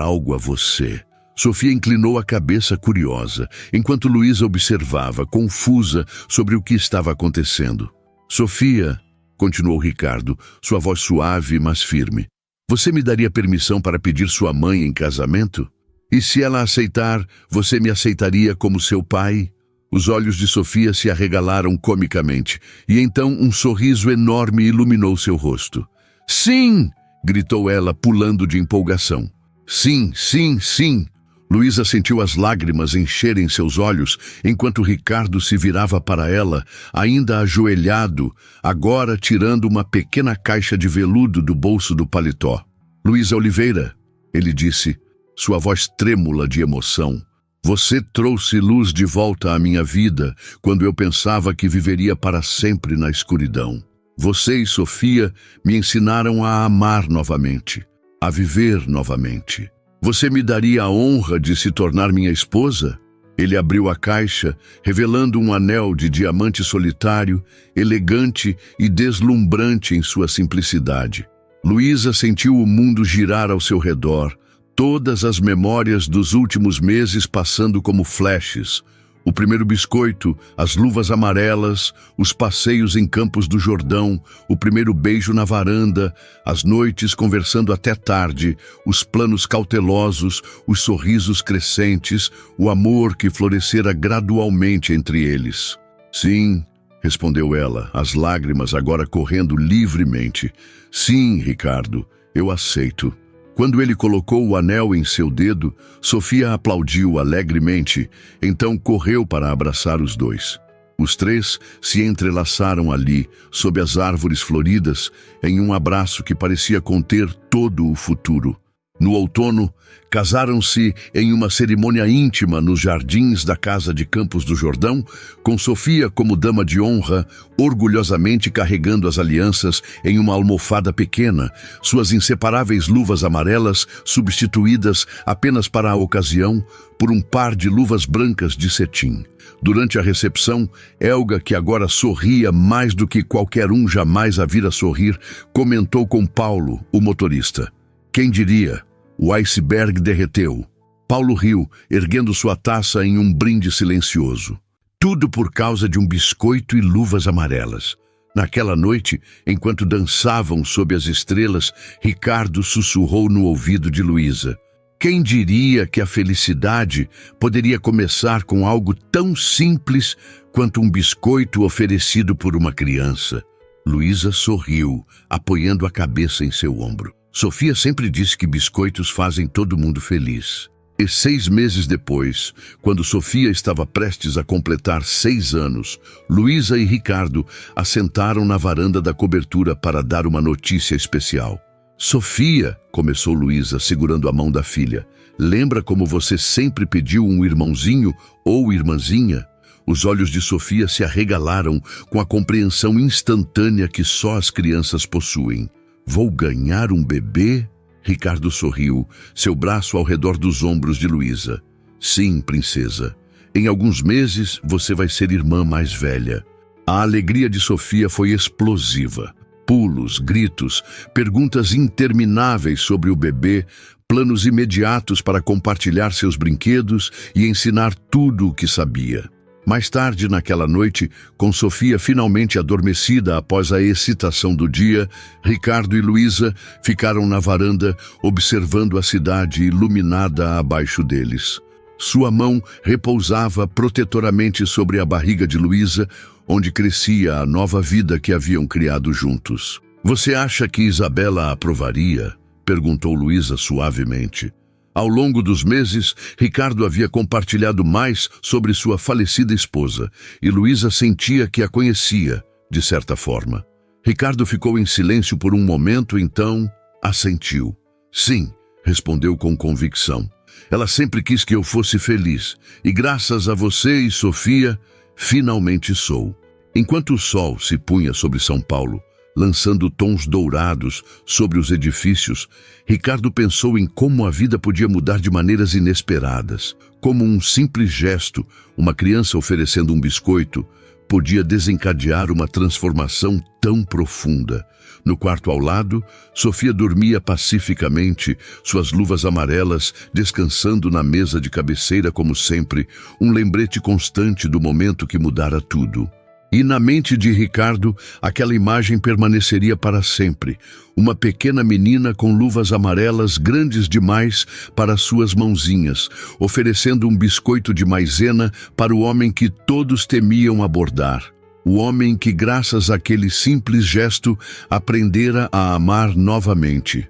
[SPEAKER 1] algo a você. Sofia inclinou a cabeça curiosa, enquanto Luísa observava, confusa, sobre o que estava acontecendo. Sofia, continuou Ricardo, sua voz suave, mas firme. Você me daria permissão para pedir sua mãe em casamento? E se ela aceitar, você me aceitaria como seu pai? Os olhos de Sofia se arregalaram comicamente, e então um sorriso enorme iluminou seu rosto. Sim! Gritou ela, pulando de empolgação. Sim, sim, sim! Luísa sentiu as lágrimas encherem seus olhos, enquanto Ricardo se virava para ela, ainda ajoelhado, agora tirando uma pequena caixa de veludo do bolso do paletó. Luísa Oliveira, ele disse, sua voz trêmula de emoção. Você trouxe luz de volta à minha vida quando eu pensava que viveria para sempre na escuridão. Você e Sofia me ensinaram a amar novamente, a viver novamente. Você me daria a honra de se tornar minha esposa? Ele abriu a caixa, revelando um anel de diamante solitário, elegante e deslumbrante em sua simplicidade. Luísa sentiu o mundo girar ao seu redor, todas as memórias dos últimos meses passando como flashes. O primeiro biscoito, as luvas amarelas, os passeios em Campos do Jordão, o primeiro beijo na varanda, as noites conversando até tarde, os planos cautelosos, os sorrisos crescentes, o amor que florescera gradualmente entre eles. Sim, respondeu ela, as lágrimas agora correndo livremente. Sim, Ricardo, eu aceito. Quando ele colocou o anel em seu dedo, Sofia aplaudiu alegremente, então correu para abraçar os dois. Os três se entrelaçaram ali, sob as árvores floridas, em um abraço que parecia conter todo o futuro. No outono, casaram-se em uma cerimônia íntima nos jardins da casa de Campos do Jordão, com Sofia como dama de honra, orgulhosamente carregando as alianças em uma almofada pequena, suas inseparáveis luvas amarelas substituídas apenas para a ocasião por um par de luvas brancas de cetim. Durante a recepção, Helga, que agora sorria mais do que qualquer um jamais a vira sorrir, comentou com Paulo, o motorista. Quem diria? O iceberg derreteu. Paulo riu, erguendo sua taça em um brinde silencioso. Tudo por causa de um biscoito e luvas amarelas. Naquela noite, enquanto dançavam sob as estrelas, Ricardo sussurrou no ouvido de Luísa. Quem diria que a felicidade poderia começar com algo tão simples quanto um biscoito oferecido por uma criança? Luísa sorriu, apoiando a cabeça em seu ombro. Sofia sempre disse que biscoitos fazem todo mundo feliz. E 6 meses depois, quando Sofia estava prestes a completar 6 anos, Luísa e Ricardo assentaram na varanda da cobertura para dar uma notícia especial. Sofia, começou Luísa, segurando a mão da filha. Lembra como você sempre pediu um irmãozinho ou irmãzinha? Os olhos de Sofia se arregalaram com a compreensão instantânea que só as crianças possuem. Vou ganhar um bebê? Ricardo sorriu, seu braço ao redor dos ombros de Luísa. Sim, princesa. Em alguns meses você vai ser irmã mais velha. A alegria de Sofia foi explosiva. Pulos, gritos, perguntas intermináveis sobre o bebê, planos imediatos para compartilhar seus brinquedos e ensinar tudo o que sabia. Mais tarde naquela noite, com Sofia finalmente adormecida após a excitação do dia, Ricardo e Luísa ficaram na varanda observando a cidade iluminada abaixo deles. Sua mão repousava protetoramente sobre a barriga de Luísa, onde crescia a nova vida que haviam criado juntos. Você acha que Isabela aprovaria? Perguntou Luísa suavemente. Ao longo dos meses, Ricardo havia compartilhado mais sobre sua falecida esposa, e Luísa sentia que a conhecia, de certa forma. Ricardo ficou em silêncio por um momento, então assentiu. Sim, respondeu com convicção. Ela sempre quis que eu fosse feliz, e graças a você e Sofia, finalmente sou. Enquanto o sol se punha sobre São Paulo, lançando tons dourados sobre os edifícios, Ricardo pensou em como a vida podia mudar de maneiras inesperadas. Como um simples gesto, uma criança oferecendo um biscoito, podia desencadear uma transformação tão profunda. No quarto ao lado, Sofia dormia pacificamente, suas luvas amarelas descansando na mesa de cabeceira como sempre, um lembrete constante do momento que mudara tudo. E na mente de Ricardo, aquela imagem permaneceria para sempre. Uma pequena menina com luvas amarelas grandes demais para suas mãozinhas, oferecendo um biscoito de maisena para o homem que todos temiam abordar. O homem que, graças àquele simples gesto, aprendera a amar novamente.